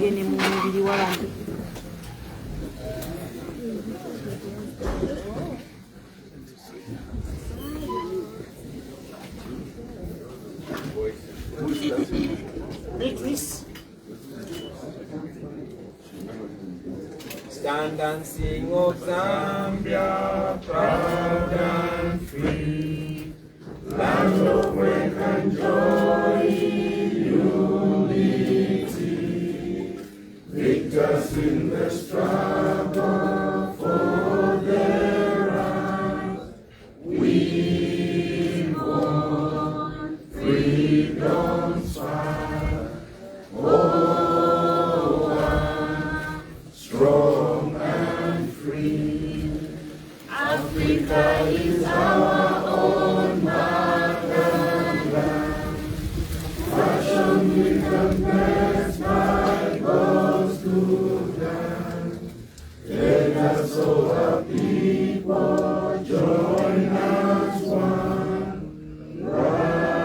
bagende mu mubiri w'abantu. Stand and sing of Zambia, proud and free, land of wealth and joy, unity, victors in the struggle for their rights. We want freedom's fire, oh, strong and free. Africa is our own motherland, fashioned with the best by God's good hand. Let us, all our people, join as one, brothers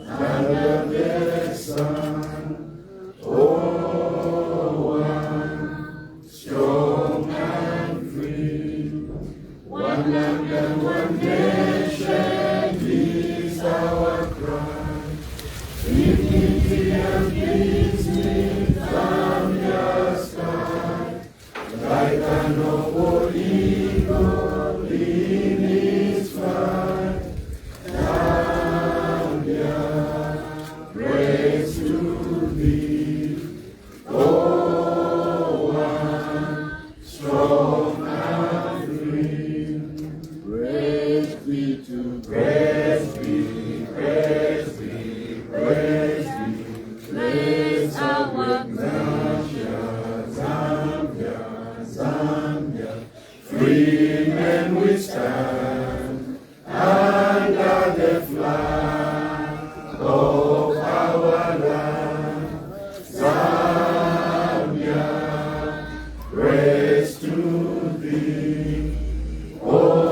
under the sun. Oh, strong and free, one land and one nation is our cry. Dignity and peace in Zambia's sky, like an noble eagle in its flight. Zambia, praise to thee, oh, strong and free. Praise be to praise thee, praise thee, praise thee. Praise our Zambia, Zambia, Zambia. Free men we stand under the flag of our land. Zambia, praise to thee, oh,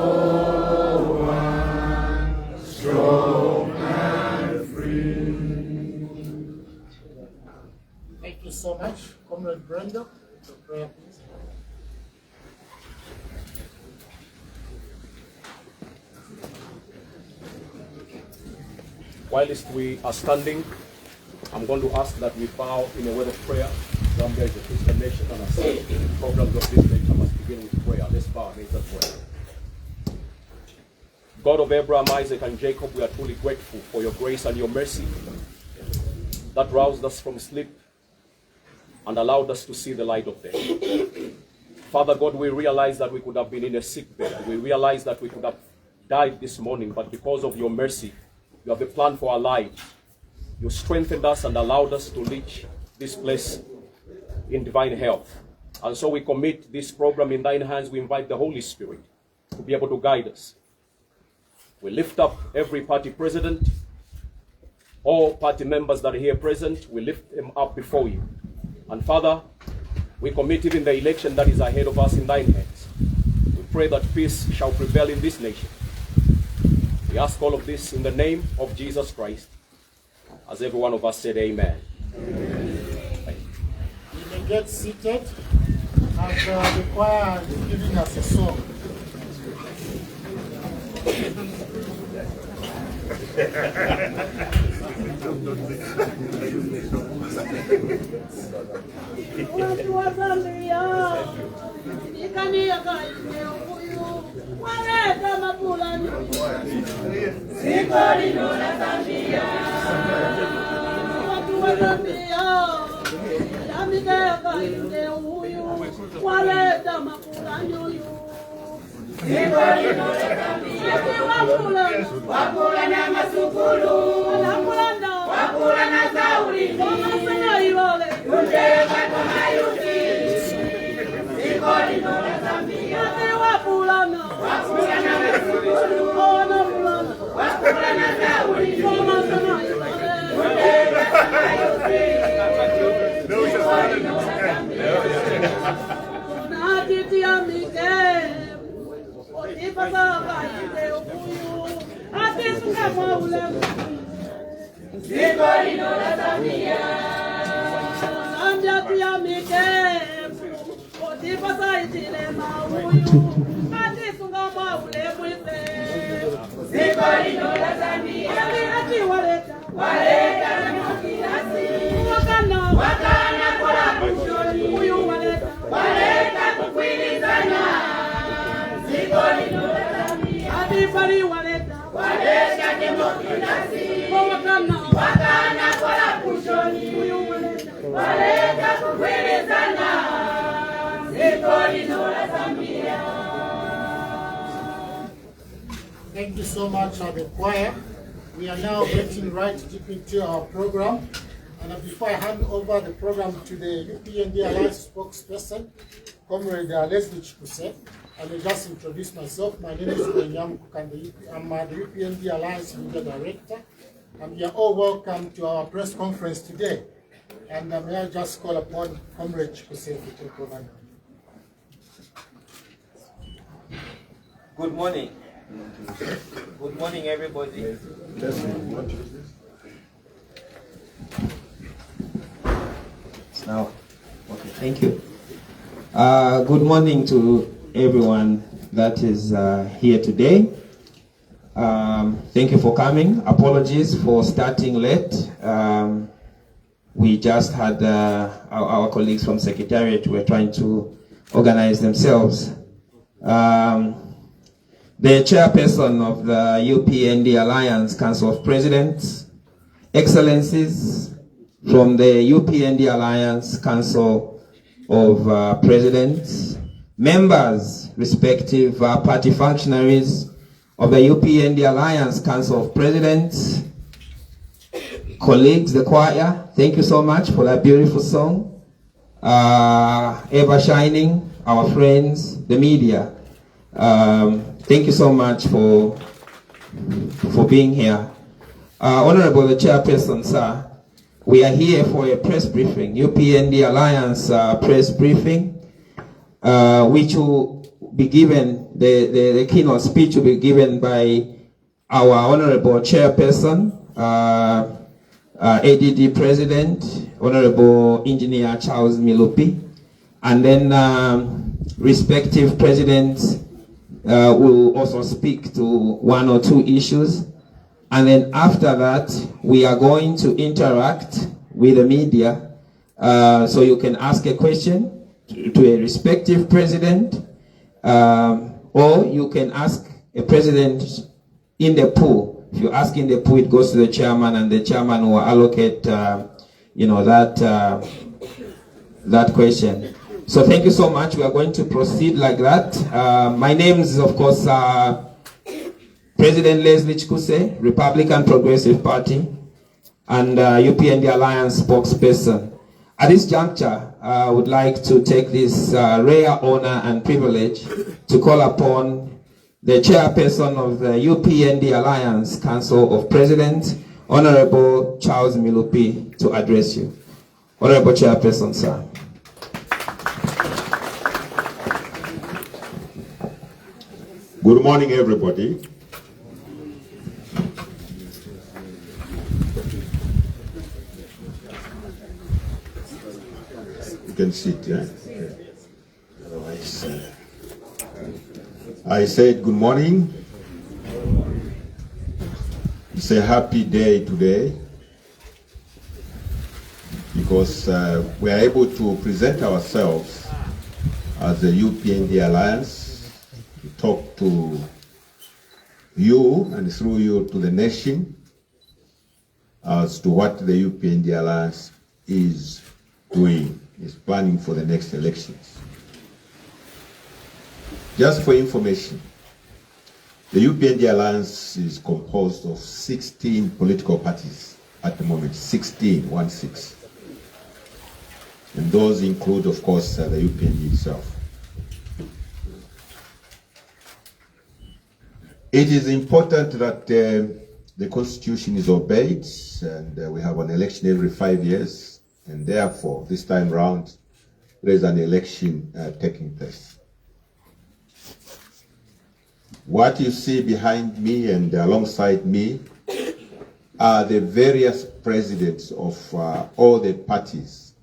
strong and free. Thank you so much, Comrade Brenda. The prayer, please. Whilst we are standing, I'm going to ask that we bow in a word of prayer. Zambia is a Christian nation, and as programs of this nature must begin with prayer. Let's bow and let's pray. God of Abraham, Isaac, and Jacob, we are truly grateful for your grace and your mercy that roused us from sleep and allowed us to see the light of day. Father God, we realize that we could have been in a sick bed. We realize that we could have died this morning, but because of your mercy, you have a plan for our lives. You strengthened us and allowed us to reach this place in divine health. And so we commit this program in thine hands. We invite the Holy Spirit to be able to guide us. We lift up every party president, all party members that are here present. We lift them up before you. And Father, we commit even the election that is ahead of us in thine hands. We pray that peace shall prevail in this nation. We ask all of this in the name of Jesus Christ. As every one of us said, amen. Amen. You may get seated as the choir is giving us a song. Wakula na masukulu, wakula na zauri, kuteka kwa mayuti, sikoli nora Zambia. Wakula na masukulu, wakula na zauri, kuteka kwa mayuti, sikoli nora Zambia. Na titi ya mike. Sikoli nora Zambia. waitile mauyu atisunga maule mwise zikoli dola Zambia ati waleta demokrasi wakana kola kushoni uyu waleta kukwilizana zikoli dola Zambia ati pali waleta demokrasi wakana kola kushoni uyu waleta kukwilizana zikoli dola Zambia. Thank you so much, the choir. We are now getting right deep into our program. And before I hand over the program to the UPND Alliance spokesperson, Comrade Leslie Chikuse, I will just introduce myself. My name is Benyam Kukande. I'm the UPND Alliance Media Director. And you are all welcome to our press conference today. And may I just call upon Comrade Chikuse to take over. Good morning. Good morning, everybody. Now, okay, thank you. Good morning to everyone that is here today. Thank you for coming. Apologies for starting late. We just had our colleagues from Secretariat were trying to organize themselves. The chairperson of the UPND Alliance Council of Presidents, Excellencies from the UPND Alliance Council of Presidents, members, respective party functionaries of the UPND Alliance Council of Presidents, colleagues, the choir, thank you so much for that beautiful song. Ever shining, our friends, the media. Thank you so much for being here. Honorable the Chairperson, sir, we are here for a press briefing, UPND Alliance press briefing, which will be given, the keynote speech will be given by our Honorable Chairperson, ADD President, Honorable Engineer Charles Milupi, and then respective presidents will also speak to one or two issues. And then after that, we are going to interact with the media. So you can ask a question to a respective president, or you can ask a president in the pool. If you ask in the pool, it goes to the chairman, and the chairman will allocate, that question. So thank you so much. We are going to proceed like that. My name is, of course, President Leslie Chikuse, Republican Progressive Party, and UPND Alliance spokesperson. At this juncture, I would like to take this rare honor and privilege to call upon the chairperson of the UPND Alliance Council of Presidents, Honorable Charles Milupi, to address you. Honorable Chairperson, sir. Good morning, everybody. You can sit, yeah? Otherwise, I said good morning. It's a happy day today because we are able to present ourselves as the UPND Alliance, to talk to you and through you to the nation as to what the UPND Alliance is doing, is planning for the next elections. Just for information, the UPND Alliance is composed of 16 political parties at the moment, 16. And those include, of course, the UPND itself. It is important that the Constitution is obeyed, and we have an election every 5 years, and therefore, this time round, there is an election taking place. What you see behind me and alongside me are the various presidents of all the parties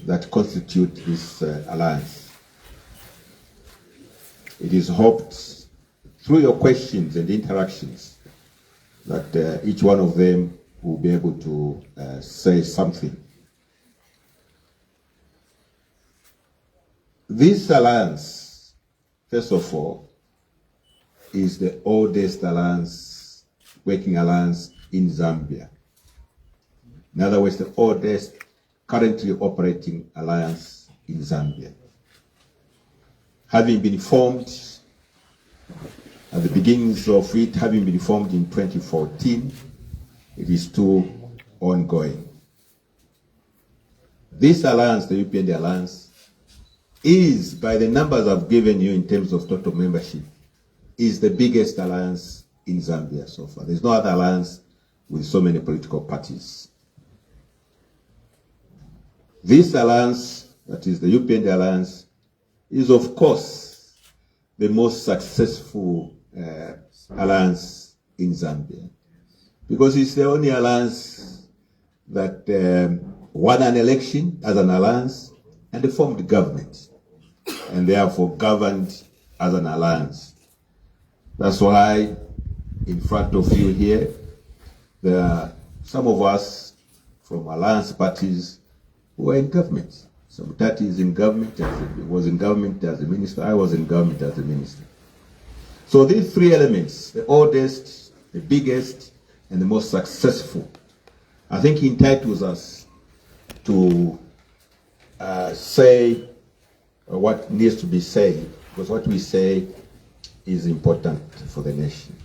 that constitute this alliance. it is hoped through your questions and interactions that each one of them will be able to say something. This alliance, first of all, is the oldest alliance, working alliance in Zambia. In other words, the oldest currently operating alliance in Zambia. Having been formed, at the beginnings of it, having been formed in 2014, it is still ongoing. This alliance, the UPND alliance, is, by the numbers I've given you in terms of total membership, is the biggest alliance in Zambia so far. There's no other alliance with so many political parties. This alliance, that is the UPND alliance, is of course the most successful alliance in Zambia, because it's the only alliance that won an election as an alliance and formed government, and therefore governed as an alliance. That's why in front of you here, there are some of us from alliance parties who are in government. So mutati is in government, was in government as a minister, I was in government as a minister. So these three elements, the oldest, the biggest, and the most successful, I think entitles us to say what needs to be said, because what we say is important for the nation.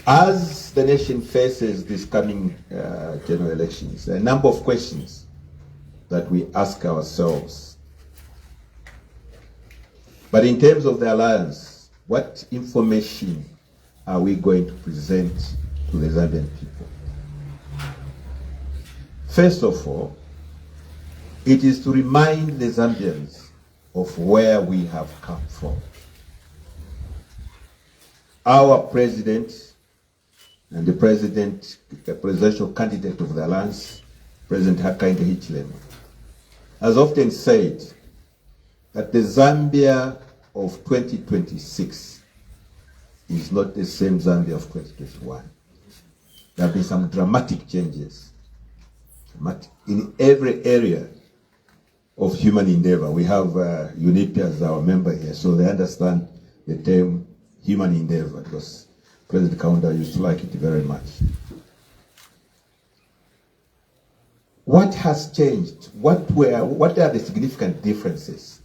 As the nation faces these coming general elections, there are a number of questions that we ask ourselves. But in terms of the alliance, what information are we going to present to the Zambian people? First of all, it is to remind the Zambians of where we have come from. Our president and the presidential candidate of the alliance, President Hakainde Hichilema, has often said that the Zambia of 2026 is not the same Zambia of 2021. There have been some dramatic changes in every area of human endeavor. We have UNIP as our member here, so they understand the term human endeavor, because President Kaunda used to like it very much. What has changed? What are the significant differences?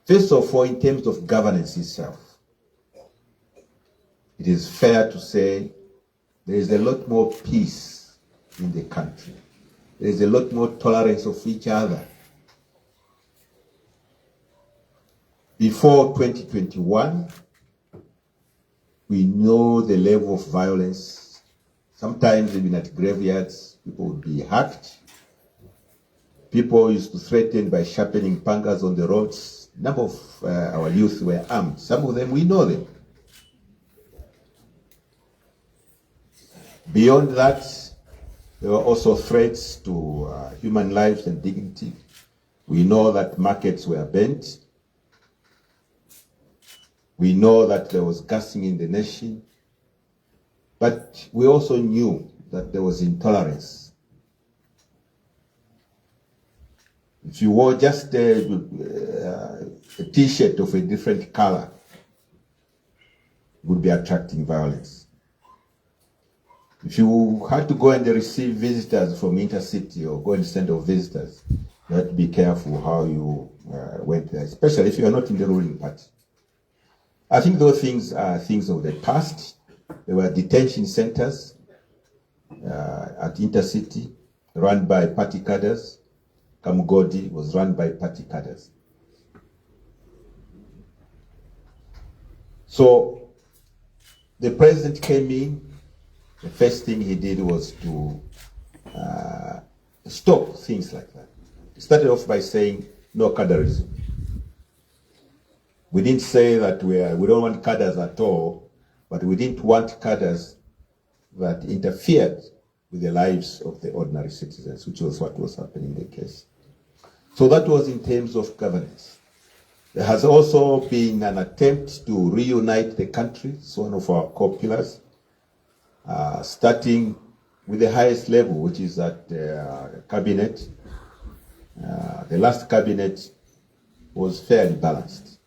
First of all, in terms of governance itself, it is fair to say there is a lot more peace in the country. There is a lot more tolerance of each other. Before 2021, we know the level of violence. Sometimes even at graveyards, people would be hacked. People used to threaten by sharpening pangas on the roads. A number of our youth were armed. Some of them, we know them. Beyond that, there were also threats to human lives and dignity. We know that markets were burnt. We know that there was gassing in the nation. But we also knew that there was intolerance. If you wore just a t-shirt of a different color, would be attracting violence. If you had to go and receive visitors from intercity or go and send off visitors, you had to be careful how you went there, especially if you are not in the ruling party. I think those things are things of the past. There were detention centers at intercity run by party cadres. Kamugodi was run by party cadres. So the president came in. The first thing he did was to stop things like that. He started off by saying no cadreism. We didn't say that we don't want cadres at all, but we didn't want cadres that interfered with the lives of the ordinary citizens, which was what was happening in the case. So that was in terms of governance. There has also been an attempt to reunite the country. It's one of our core pillars, starting with the highest level, which is at cabinet. The last cabinet was fairly balanced,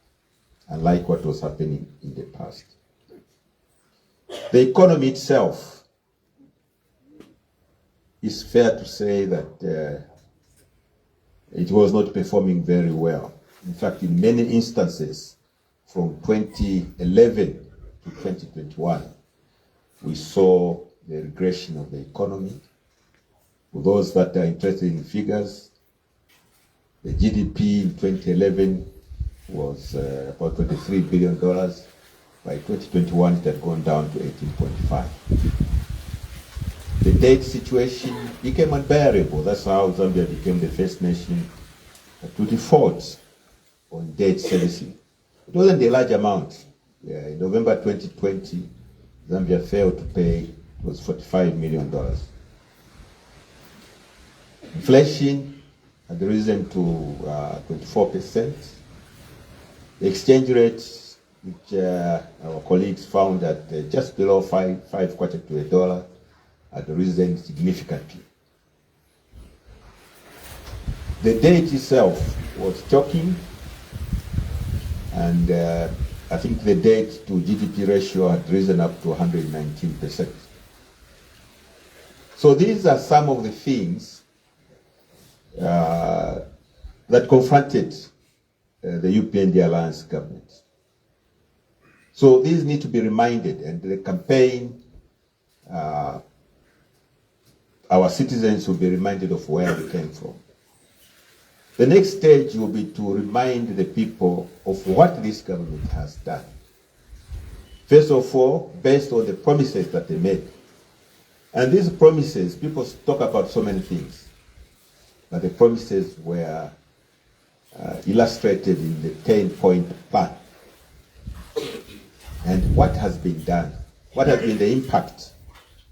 unlike what was happening in the past. The economy itself, is fair to say that it was not performing very well. In fact, in many instances, from 2011 to 2021, we saw the regression of the economy. For those that are interested in figures, the GDP in 2011 was about $23 billion. By 2021, it had gone down to 18.5. The debt situation became unbearable. That's how Zambia became the first nation to default on debt servicing. It wasn't a large amount. In November 2020, Zambia failed to pay, it was $45 million. Inflation had risen to 24%. The exchange rate, which our colleagues found at just below 5 kwacha to a dollar, had risen significantly. The debt itself was choking, and I think the debt to GDP ratio had risen up to 119%. So these are some of the things that confronted the UPND Alliance government. So these need to be reminded, and the campaign, our citizens will be reminded of where we came from. The next stage will be to remind the people of what this government has done. First of all, based on the promises that they made. And these promises, people talk about so many things, but the promises were illustrated in the 10-point plan. And what has been done? What has been the impact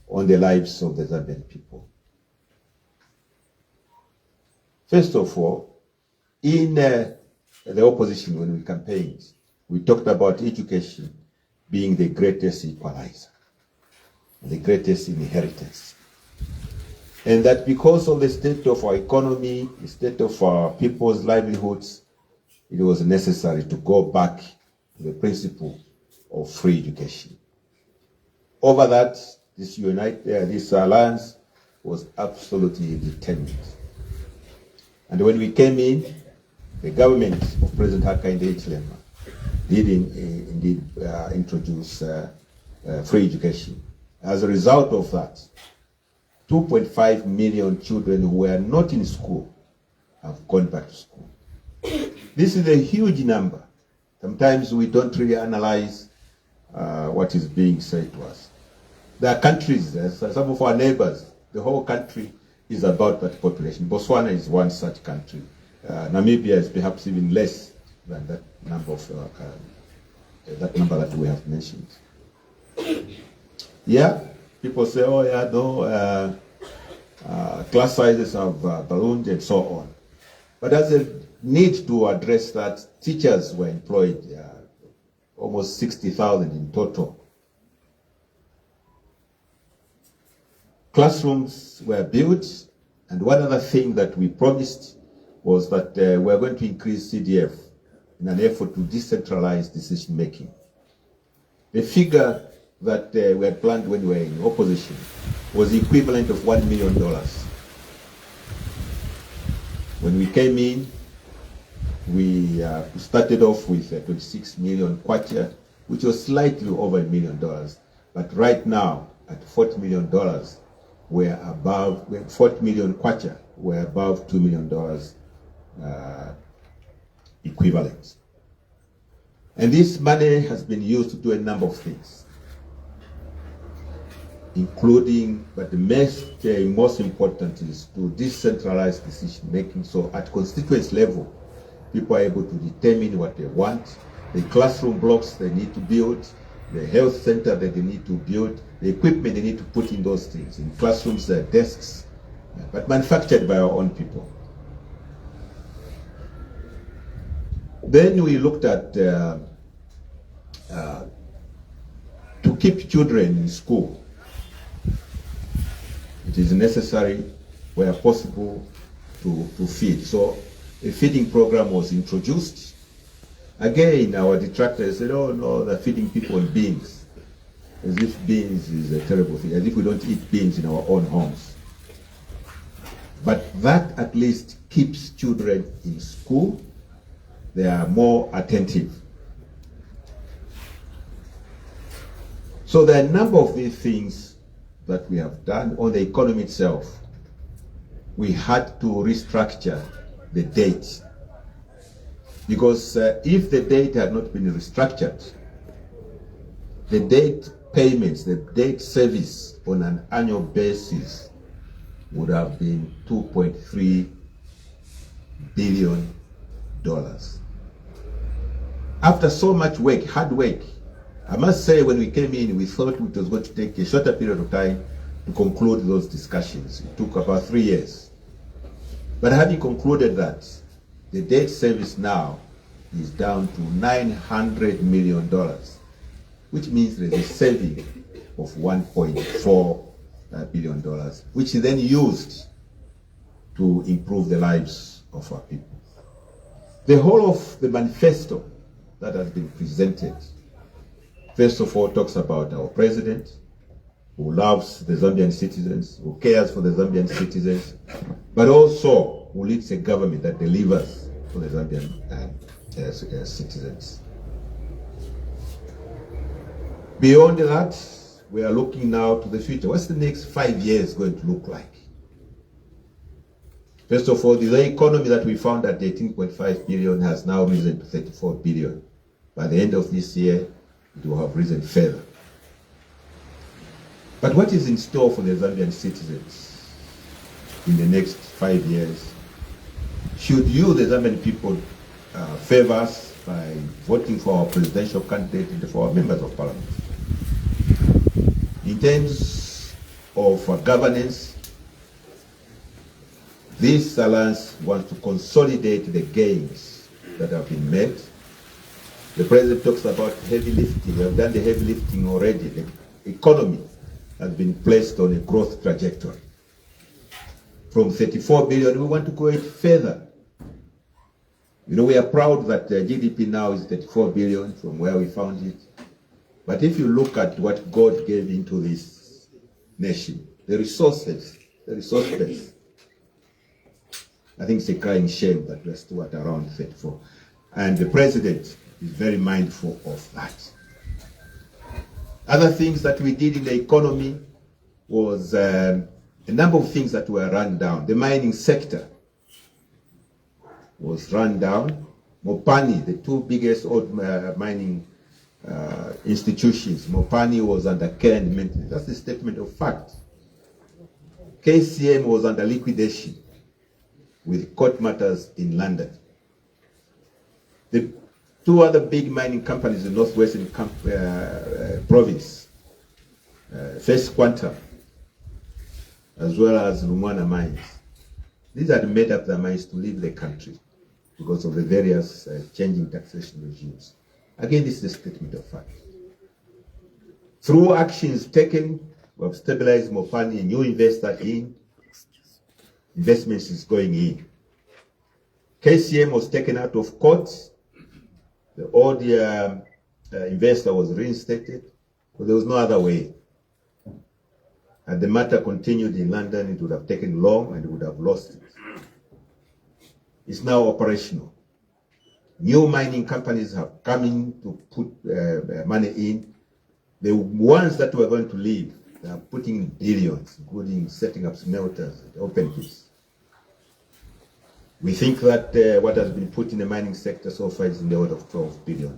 on the lives of the Zambian people? First of all, in the opposition, when we campaigned, we talked about education being the greatest equalizer, the greatest inheritance. And that because of the state of our economy, the state of our people's livelihoods, it was necessary to go back to the principle of free education. Over that, this alliance was absolutely determined. And when we came in, the government of President Hakainde Hichilema did indeed introduce free education. As a result of that, 2.5 million children who were not in school have gone back to school. This is a huge number. Sometimes we don't really analyze what is being said to us. There are countries, some of our neighbors, the whole country is about that population. Botswana is one such country. Namibia is perhaps even less than that number that we have mentioned. Yeah, people say, oh yeah, no, class sizes have ballooned and so on. But there's a need to address that. Teachers were employed, almost 60,000 in total. Classrooms were built, and one other thing that we promised was that we're going to increase CDF in an effort to decentralize decision making. The figure that we had planned when we were in opposition was the equivalent of $1 million. When we came in, we started off with 26 million kwacha, which was slightly over $1 million. But right now, at $40 million, we're above, 40 million kwacha, we're above $2 million equivalent. And this money has been used to do a number of things, including, but the most important is to decentralize decision making. So at constituency level, people are able to determine what they want, the classroom blocks they need to build, the health center that they need to build, the equipment they need to put in those things. In classrooms, there are desks, but manufactured by our own people. Then we looked at to keep children in school. It is necessary, where possible, to feed. So a feeding program was introduced. Again, our detractors said, oh no, they're feeding people beans. As if beans is a terrible thing, as if we don't eat beans in our own homes. But that at least keeps children in school. They are more attentive. So there are a number of these things that we have done. On the economy itself, we had to restructure the date. Because if the date had not been restructured, the date payments, the date service on an annual basis would have been $2.3 billion. After so much work, hard work, I must say when we came in, we thought it was going to take a shorter period of time to conclude those discussions. It took about 3 years. But having concluded that, the debt service now is down to $900 million, which means there's a saving of $1.4 billion, which is then used to improve the lives of our people. The whole of the manifesto that has been presented, first of all, talks about our president, who loves the Zambian citizens, who cares for the Zambian citizens, but also who leads a government that delivers for the Zambian citizens. Beyond that, we are looking now to the future. What's the next 5 years going to look like? First of all, the economy that we found at 18.5 billion has now risen to 34 billion. By the end of this year, it will have risen further. But what is in store for the Zambian citizens in the next 5 years? Should you, the Zambian people, favor us by voting for our presidential candidate and for our members of parliament? In terms of governance, this alliance wants to consolidate the gains that have been made. The president talks about heavy lifting. We have done the heavy lifting already. The economy has been placed on a growth trajectory. From 34 billion, we want to go it further. You know, we are proud that GDP now is 34 billion from where we found it. But if you look at what God gave into this nation, the resources, the resource base, I think it's a crying shame that we're still at around 34. And the president is very mindful of that. Other things that we did in the economy was a number of things that were run down. The mining sector was run down. Mopani, the two biggest old mining institutions, Mopani was under care and maintenance. That's a statement of fact. KCM was under liquidation with court matters in London. The two other big mining companies in Northwestern province, First Quantum, as well as Lumwana Mines, these had made up their minds to leave the country because of the various changing taxation regimes. Again, this is a statement of fact. Through actions taken, we have stabilized Mopani, a new investor in, investments is going in. KCM was taken out of court. The old investor was reinstated, but there was no other way. And the matter continued in London, it would have taken long and it would have lost it. It's now operational. New mining companies have come in to put money in. The ones that were going to leave, they are putting billions, including setting up smelters, open pits. We think that what has been put in the mining sector so far is in the order of $12 billion.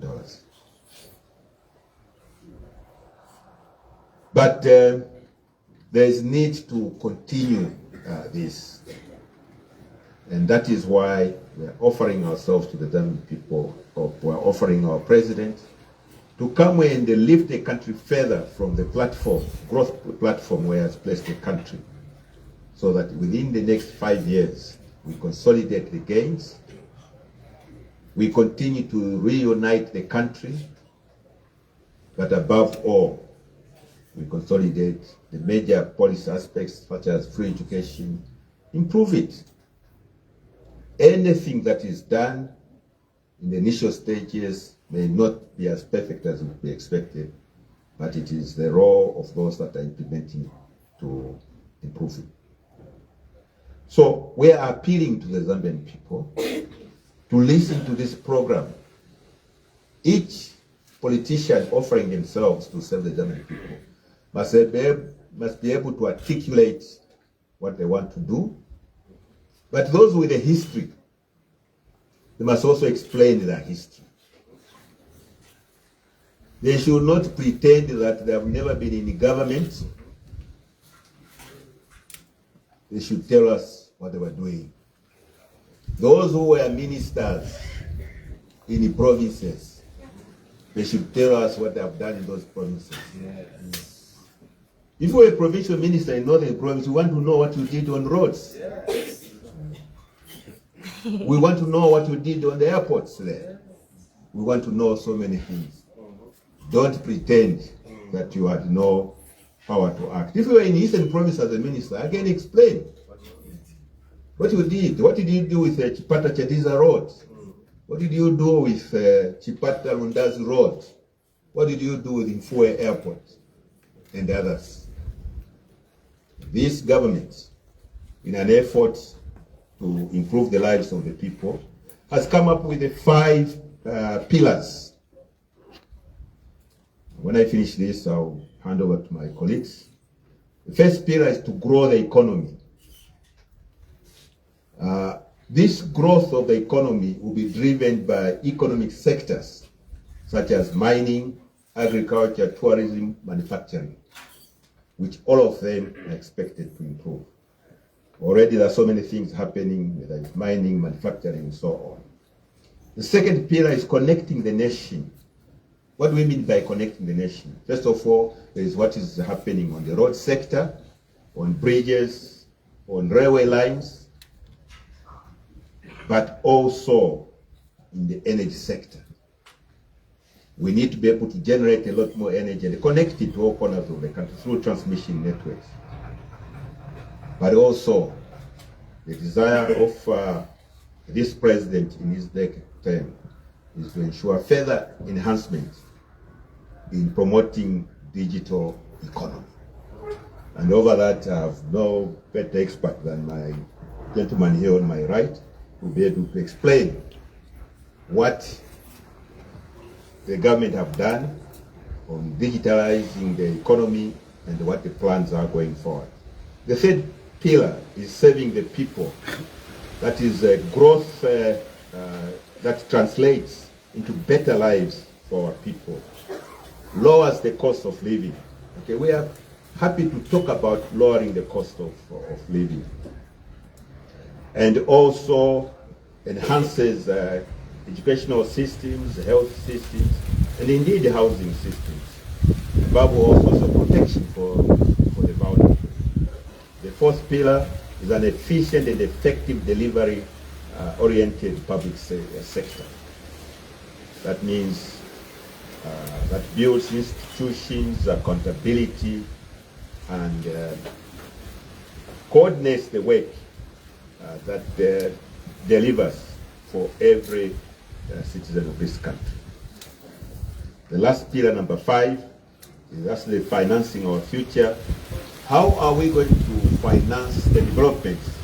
But there is need to continue this. And that is why we are offering ourselves to the Zambian people, or we are offering our president to come and lift the country further from the platform, growth platform where he has placed the country, so that within the next 5 years, we consolidate the gains, we continue to reunite the country, but above all, we consolidate the major policy aspects such as free education, improve it. Anything that is done in the initial stages may not be as perfect as would be expected, but it is the role of those that are implementing to improve it. So we are appealing to the Zambian people to listen to this program. Each politician offering themselves to serve the Zambian people must be able to articulate what they want to do. But those with a history, they must also explain their history. They should not pretend that they have never been in the government. They should tell us what they were doing. Those who were ministers in the provinces, they should tell us what they have done in those provinces. Yes. If you were a provincial minister in Northern Province, we want to know what you did on roads. Yes. We want to know what you did on the airports there. We want to know so many things. Don't pretend that you had no power to act. If you were in Eastern Province as a minister, again explain what you did. What did you do with Chipata Chadiza Road? What did you do with Chipata Lundazi Road? What did you do with Mfue Airport and others? This government, in an effort to improve the lives of the people, has come up with the 5 pillars. When I finish this, I'll hand over to my colleagues. The first pillar is to grow the economy. This growth of the economy will be driven by economic sectors such as mining, agriculture, tourism, manufacturing, which all of them are expected to improve. Already there are so many things happening, whether it's mining, manufacturing, and so on. The second pillar is connecting the nation. What do we mean by connecting the nation? First of all, there is what is happening on the road sector, on bridges, on railway lines, but also in the energy sector. We need to be able to generate a lot more energy and connect it to all corners of the country through transmission networks. But also, the desire of this president in his next term is to ensure further enhancement in promoting digital economy. And over that, I have no better expert than my gentleman here on my right, who will be able to explain what the government have done on digitalizing the economy and what the plans are going forward. The third pillar is serving the people. That is growth that translates into better lives for our people, lowers the cost of living. Okay, we are happy to talk about lowering the cost of living, and also enhances educational systems, health systems, and indeed housing systems. Above all, also protection for the vulnerable. The fourth pillar is an efficient and effective delivery oriented public sector. That means that builds institutions, accountability, and coordinates the work that delivers for every citizen of this country. The last pillar, number 5, is actually financing our future. How are we going to finance the developments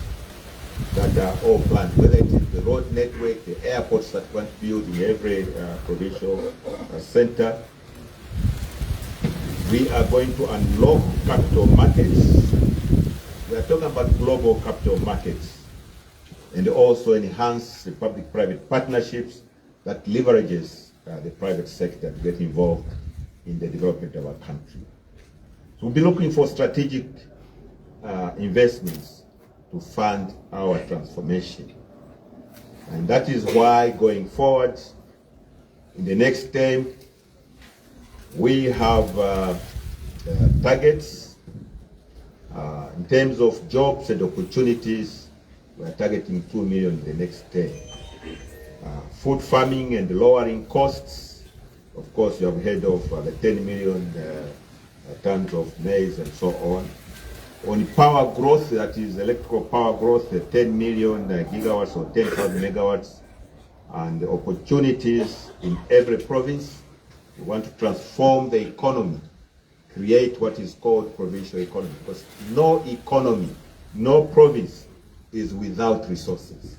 that are all planned, whether it is the road network, the airports that want to build in every provincial center? We are going to unlock capital markets. We are talking about global capital markets, and also enhance the public-private partnerships that leverages the private sector to get involved in the development of our country. So we'll be looking for strategic investments to fund our transformation. And that is why, going forward, in the next term, we have targets. In terms of jobs and opportunities, we are targeting 2 million in the next term. food farming and lowering costs. Of course, you have heard of the 10 million tons of maize and so on. On power growth, that is electrical power growth, 10 million gigawatts or 10,000 megawatts, and opportunities in every province. We want to transform the economy, create what is called provincial economy, because no economy, no province is without resources.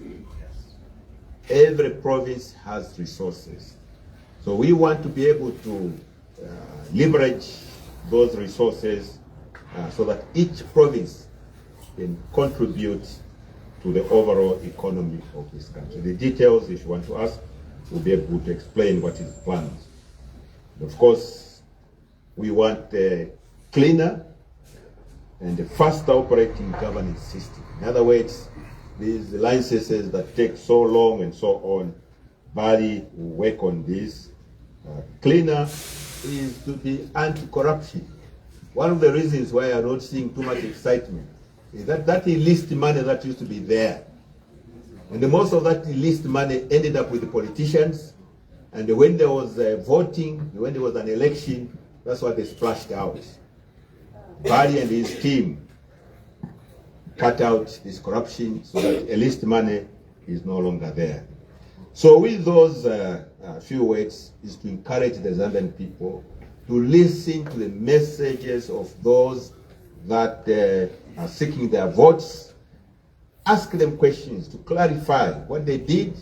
Every province has resources. So we want to be able to leverage those resources so that each province can contribute to the overall economy of this country. The details, if you want to ask, we'll be able to explain what is planned. And of course, we want a cleaner and a faster operating governance system. In other words, these licenses that take so long and so on, Bali will work on this. Cleaner is to be anti-corruption. One of the reasons why I'm not seeing too much excitement is that illicit money that used to be there. And most of that illicit money ended up with the politicians. And when there was voting, when there was an election, that's what they splashed out. Bali and his team cut out this corruption so that illicit money is no longer there. So with those few words is to encourage the Zambian people to listen to the messages of those that are seeking their votes. Ask them questions to clarify what they did,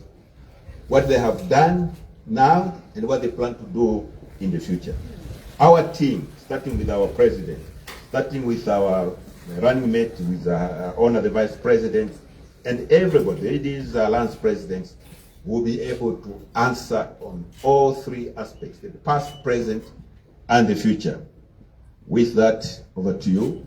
what they have done now, and what they plan to do in the future. Our team, starting with our president, starting with our running mate, with Honor the Vice President, and everybody, these alliance presidents, will be able to answer on all three aspects, the past, present, and the future. With that, over to you.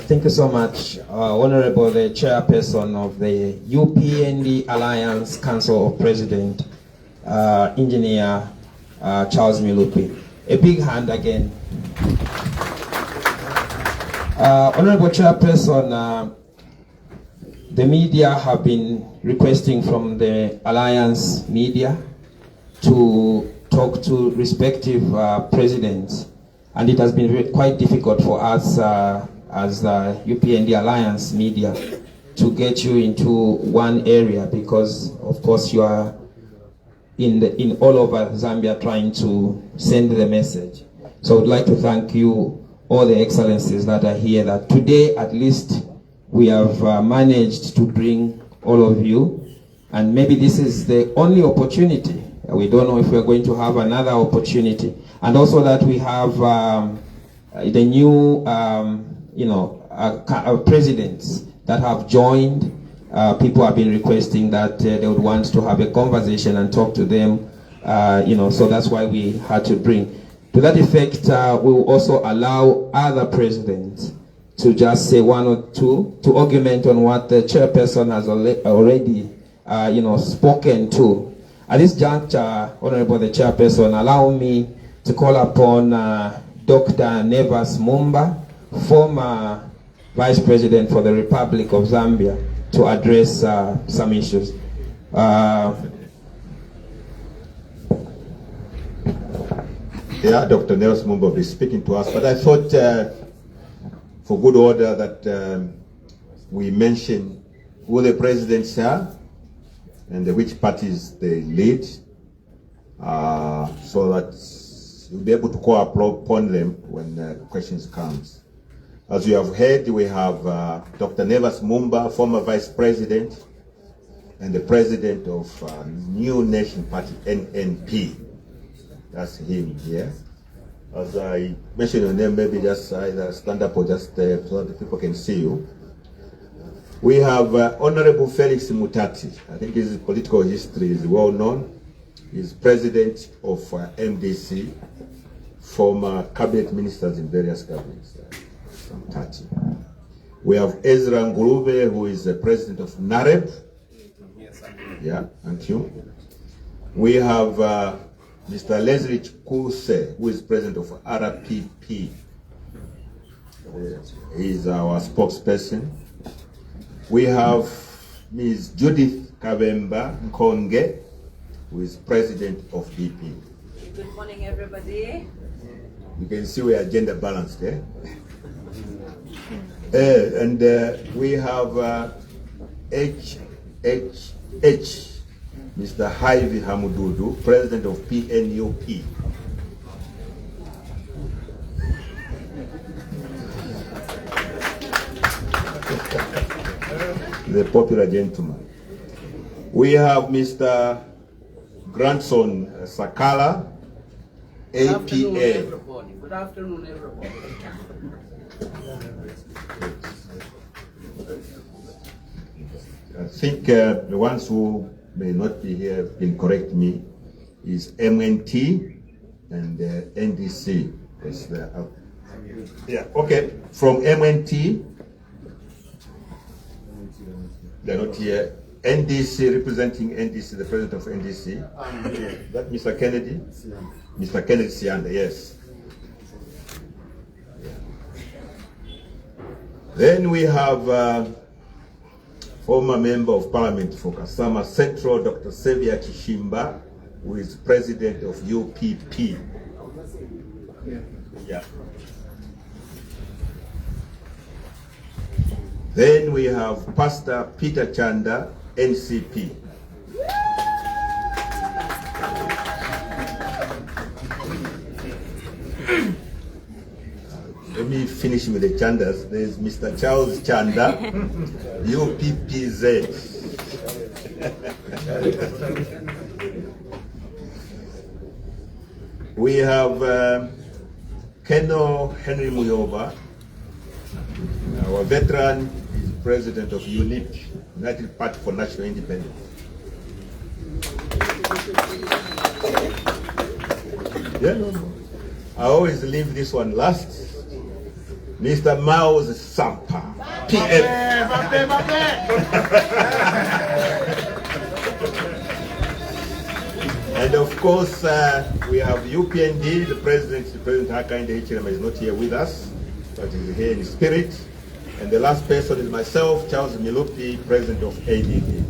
Thank you so much, Honorable the Chairperson of the UPND Alliance Council of President, Engineer Charles Milupi. A big hand again. Honorable Chairperson, the media have been requesting from the Alliance media to talk to respective presidents, and it has been quite difficult for us as the UPND Alliance media to get you into one area because, of course, you are in all over Zambia trying to send the message. So I would like to thank you, all the excellencies that are here, that today at least we have managed to bring all of you, and maybe this is the only opportunity. We don't know if we're going to have another opportunity. And also that we have the new presidents that have joined. People have been requesting that they would want to have a conversation and talk to them, so that's why we had to bring. To that effect, we will also allow other presidents to just say one or two to augment on what the chairperson has already, spoken to. At this juncture, Honorable the Chairperson, allow me to call upon Dr. Nevas Mumba, former Vice President for the Republic of Zambia, to address some issues. Yeah, Dr. Nevas Mumba will be speaking to us, but I thought for good order that we mention who the presidents are and which parties they lead, so that you'll be able to call upon them when questions comes. As you have heard, we have Dr. Nevas Mumba, former Vice President and the President of New Nation Party, NNP. That's him here. As I mentioned your name, maybe just either stand up or just so that the people can see you. We have Honorable Felix Mutati. I think his political history is well known. He's president of MDC, former cabinet ministers in various governments. Mutati. We have Ezra Ngurube, who is the president of NAREB. Yeah, thank you. We have Mr. Leslie Kuse, who is president of RPP. He's our spokesperson. We have Ms. Judith Kavemba Nkonge, who is president of DP. Good morning, everybody. You can see we are gender balanced, eh? And we have Mr. Haivi Hamududu, president of PNUP. The popular gentleman. We have Mr. Grandson Sakala, APA. Good afternoon, everybody. I think the ones who may not be here can correct me is MNT and NDC. Is the, yeah, okay. From MNT, they're not here. NDC, representing NDC, the president of NDC. That Mr. Kennedy? Mr. Kennedy Sianda, yes. Then we have former member of parliament for Kasama Central, Dr. Sevia Chishima, who is president of UPP. Yeah. Then we have Pastor Peter Chanda, NCP. Let me finish with the Chandas. There's Mr. Charles Chanda, UPPZ. We have Keno Henry Muyoba, our veteran, is president of UNIP, United Party for National Independence. Yeah, no. I always leave this one last. Mr. Miles Sampa, PM. And of course, we have UPND, the President Hakainde Hichilema is not here with us, but is here in spirit. And the last person is myself, Charles Milupi, President of ADD.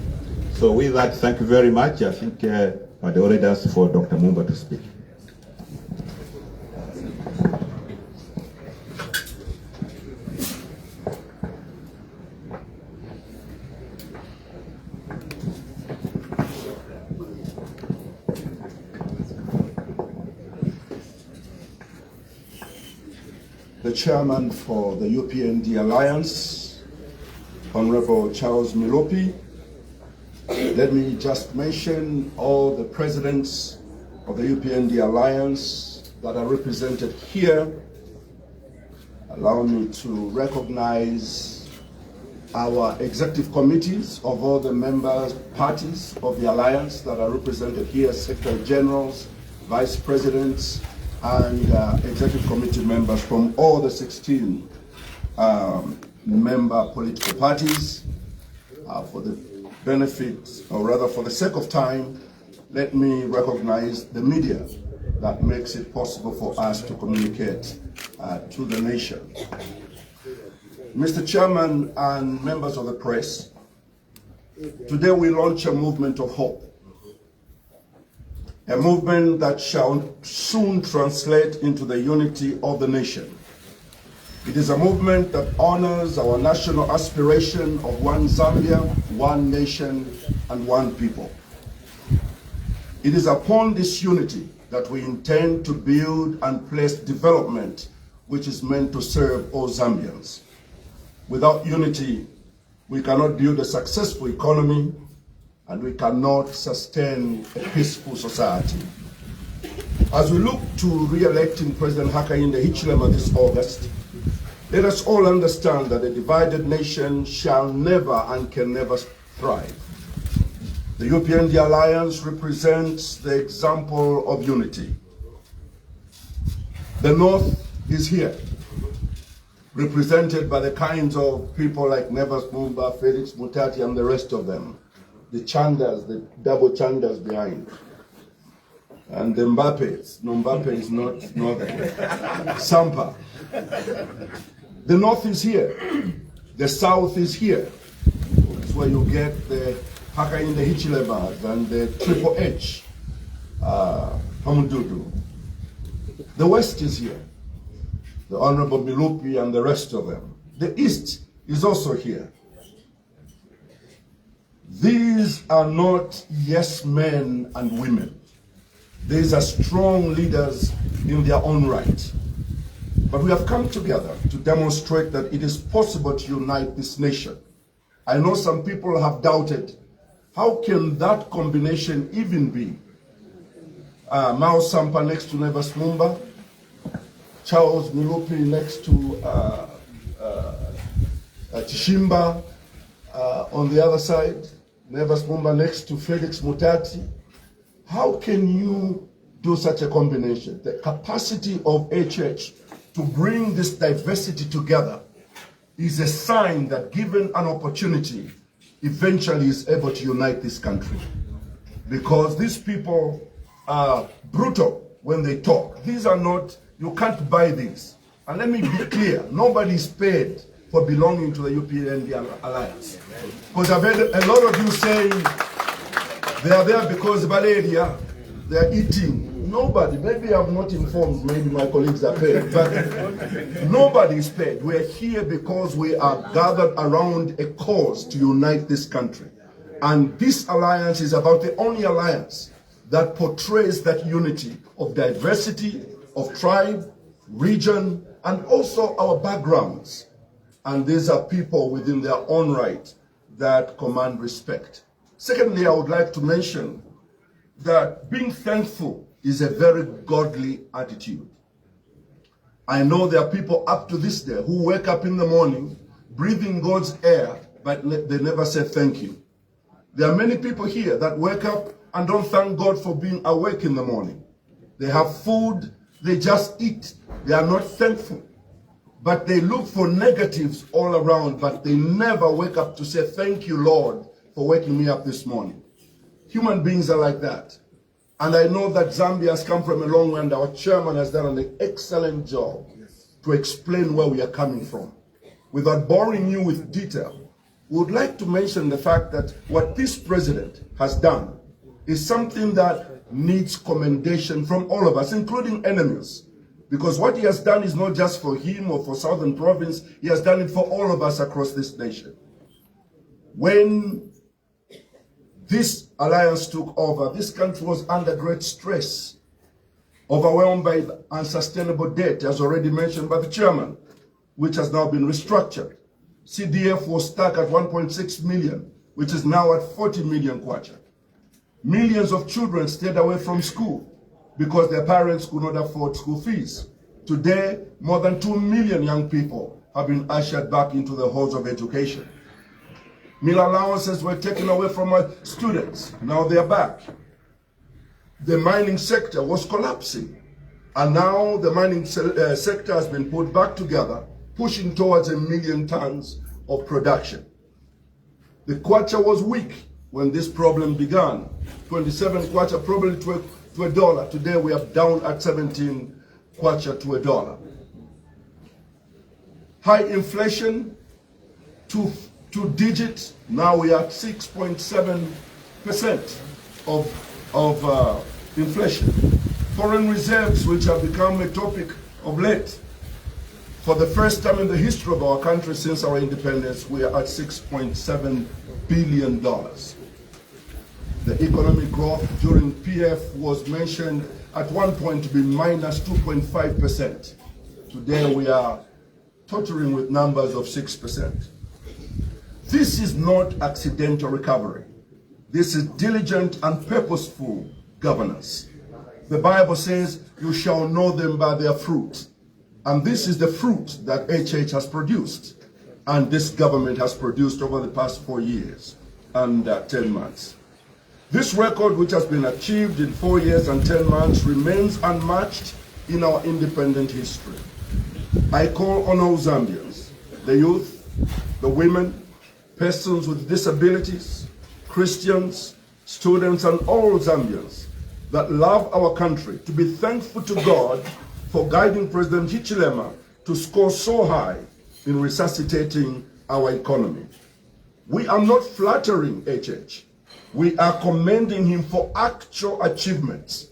So with that, thank you very much. I think they already asked for Dr. Mumba to speak. The chairman for the UPND Alliance, Honorable Charles Milopi. Let me just mention all the presidents of the UPND Alliance that are represented here. Allow me to recognize our executive committees of all the members parties of the Alliance that are represented here, secretary generals, vice presidents, and executive committee members from all the 16 member political parties. For the benefit, or rather for the sake of time, let me recognize the media that makes it possible for us to communicate to the nation. Mr. Chairman and members of the press, today we launch a movement of hope. A movement that shall soon translate into the unity of the nation. It is a movement that honors our national aspiration of one Zambia, one nation, and one people. It is upon this unity that we intend to build and place development which is meant to serve all Zambians. Without unity, we cannot build a successful economy, and we cannot sustain a peaceful society. As we look to re-electing President Hakainde Hichilema this August, let us all understand that a divided nation shall never and can never thrive. The UPND Alliance represents the example of unity. The North is here, represented by the kinds of people like Nevers Mumba, Felix Mutati, and the rest of them. The Chandas, the double Chandas behind. And the Mbappes. No, Mbappe is not northern. Sampa. The north is here. The south is here. That's where you get the Haka in the Hichilebas and the Triple H, Hamundudu. The west is here. The Honorable Milupi and the rest of them. The east is also here. These are not yes men and women. These are strong leaders in their own right. But we have come together to demonstrate that it is possible to unite this nation. I know some people have doubted, how can that combination even be? Mao Sampa next to Nevas Mumba, Charles Milupi next to Chishima on the other side, Nevas Mumba next to Felix Mutati. How can you do such a combination? The capacity of HH to bring this diversity together is a sign that given an opportunity, eventually is able to unite this country. Because these people are brutal when they talk. These are not, you can't buy these. And let me be clear, nobody is paid for belonging to the UPND Alliance. Because I've heard a lot of you saying they are there because Valeria, they are eating. Nobody, maybe I'm not informed, maybe my colleagues are paid, but nobody is paid. We're here because we are gathered around a cause to unite this country. And this alliance is about the only alliance that portrays that unity of diversity, of tribe, region, and also our backgrounds. And these are people within their own right that command respect. Secondly, I would like to mention that being thankful is a very godly attitude. I know there are people up to this day who wake up in the morning breathing God's air, but they never say thank you. There are many people here that wake up and don't thank God for being awake in the morning. They have food, they just eat. They are not thankful. But they look for negatives all around, but they never wake up to say, thank you, Lord, for waking me up this morning. Human beings are like that. And I know that Zambia has come from a long way, and our chairman has done an excellent job to explain where we are coming from. Without boring you with detail, we would like to mention the fact that what this president has done is something that needs commendation from all of us, including enemies. Because what he has done is not just for him or for Southern Province, he has done it for all of us across this nation. When this alliance took over, this country was under great stress, overwhelmed by unsustainable debt, as already mentioned by the chairman, which has now been restructured. CDF was stuck at 1.6 million, which is now at 40 million kwacha. Millions of children stayed away from school because their parents could not afford school fees. Today, more than 2 million young people have been ushered back into the halls of education. Meal allowances were taken away from our students. Now they are back. The mining sector was collapsing. And now the mining sector has been put back together, pushing towards 1 million tons of production. The kwacha was weak when this problem began. 27 kwacha probably to $1. Today we are down at 17 kwacha to $1. High inflation, two digits. Now we are at 6.7% of inflation. Foreign reserves, which have become a topic of late. For the first time in the history of our country since our independence, we are at $6.7 billion. The economic growth during PF was mentioned at one point to be minus 2.5%. Today we are tottering with numbers of 6%. This is not accidental recovery. This is diligent and purposeful governance. The Bible says, you shall know them by their fruit. And this is the fruit that HH has produced. And this government has produced over the past 4 years and 10 months. This record, which has been achieved in 4 years and 10 months, remains unmatched in our independent history. I call on all Zambians, the youth, the women, persons with disabilities, Christians, students, and all Zambians that love our country to be thankful to God for guiding President Hichilema to score so high in resuscitating our economy. We are not flattering HH. We are commending him for actual achievements.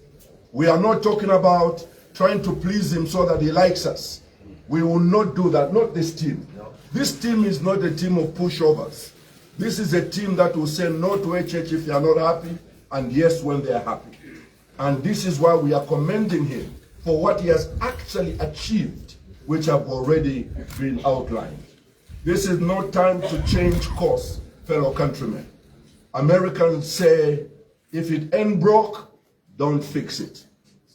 We are not talking about trying to please him so that he likes us. We will not do that, not this team. This team is not a team of pushovers. This is a team that will say no to HH if they are not happy, and yes when they are happy. And this is why we are commending him for what he has actually achieved, which have already been outlined. This is no time to change course, fellow countrymen. Americans say, if it ain't broke, don't fix it.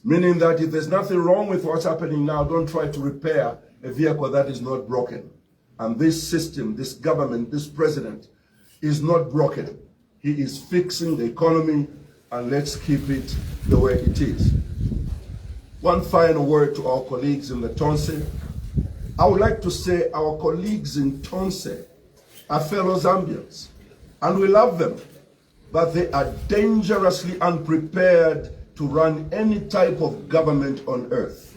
Meaning that if there's nothing wrong with what's happening now, don't try to repair a vehicle that is not broken. And this system, this government, this president is not broken. He is fixing the economy, and let's keep it the way it is. One final word to our colleagues in the Tonse. I would like to say our colleagues in Tonse are fellow Zambians, and we love them, but they are dangerously unprepared to run any type of government on earth.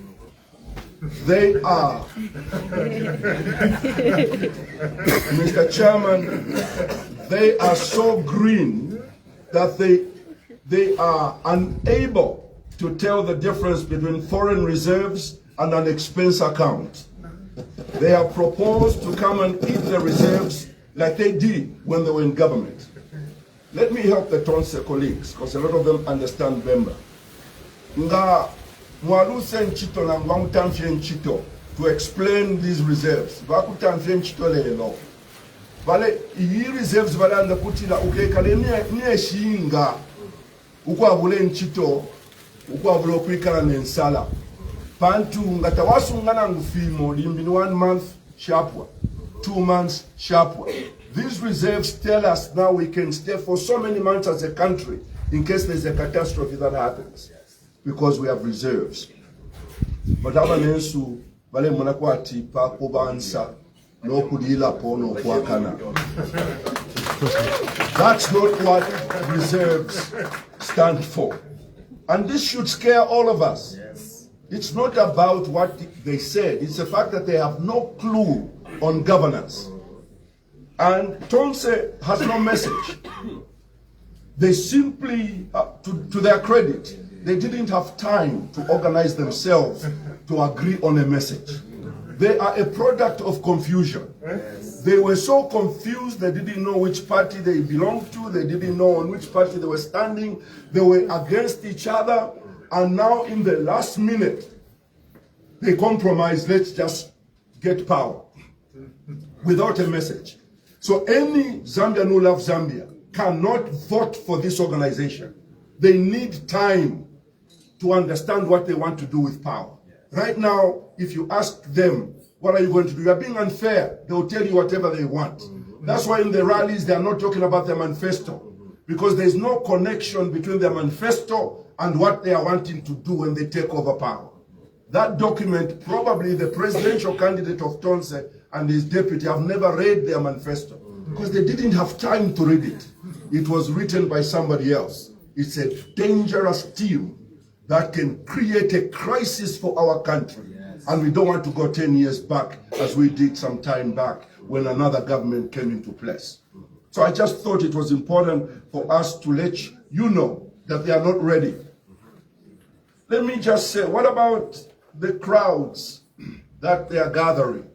They are, Mr. Chairman, they are so green that they are unable to tell the difference between foreign reserves and an expense account. They have proposed to come and eat the reserves like they did when they were in government. Let me help the Tonse colleagues, because a lot of them understand Bemba. Nga mwaluse nchito na mwamutamfie nchito to explain these reserves. Wakutamfie nchito lelo. Vale, iyi reserves vale anda kutila ukekale niye shinga. Ukwa vule nchito, ukwa vule kwikala nensala. Pantu ngata wasu ngana ngufimo limbini 1 month sharpwa, 2 months sharpwa. These reserves tell us now we can stay for so many months as a country in case there's a catastrophe that happens, because we have reserves. But abanensu vale munakwati pa kubansa no kudila pono kwakana. That's not what reserves stand for. And this should scare all of us. It's not about what they said. It's the fact that they have no clue on governance. And Tonse has no message. They simply, to their credit, they didn't have time to organize themselves to agree on a message. They are a product of confusion. They were so confused, they didn't know which party they belonged to, they didn't know on which party they were standing, they were against each other, and now in the last minute, they compromised, let's just get power, without a message. So any Zambian who loves Zambia cannot vote for this organization. They need time to understand what they want to do with power. Right now, if you ask them, what are you going to do? You are being unfair. They will tell you whatever they want. That's why in the rallies, they are not talking about their manifesto, because there's no connection between their manifesto and what they are wanting to do when they take over power. That document, probably the presidential candidate of Tonse and his deputy have never read their manifesto, because they didn't have time to read it. It was written by somebody else. It's a dangerous team that can create a crisis for our country. And we don't want to go 10 years back as we did some time back when another government came into place. So I just thought it was important for us to let you know that they are not ready. Let me just say, what about the crowds that they are gathering?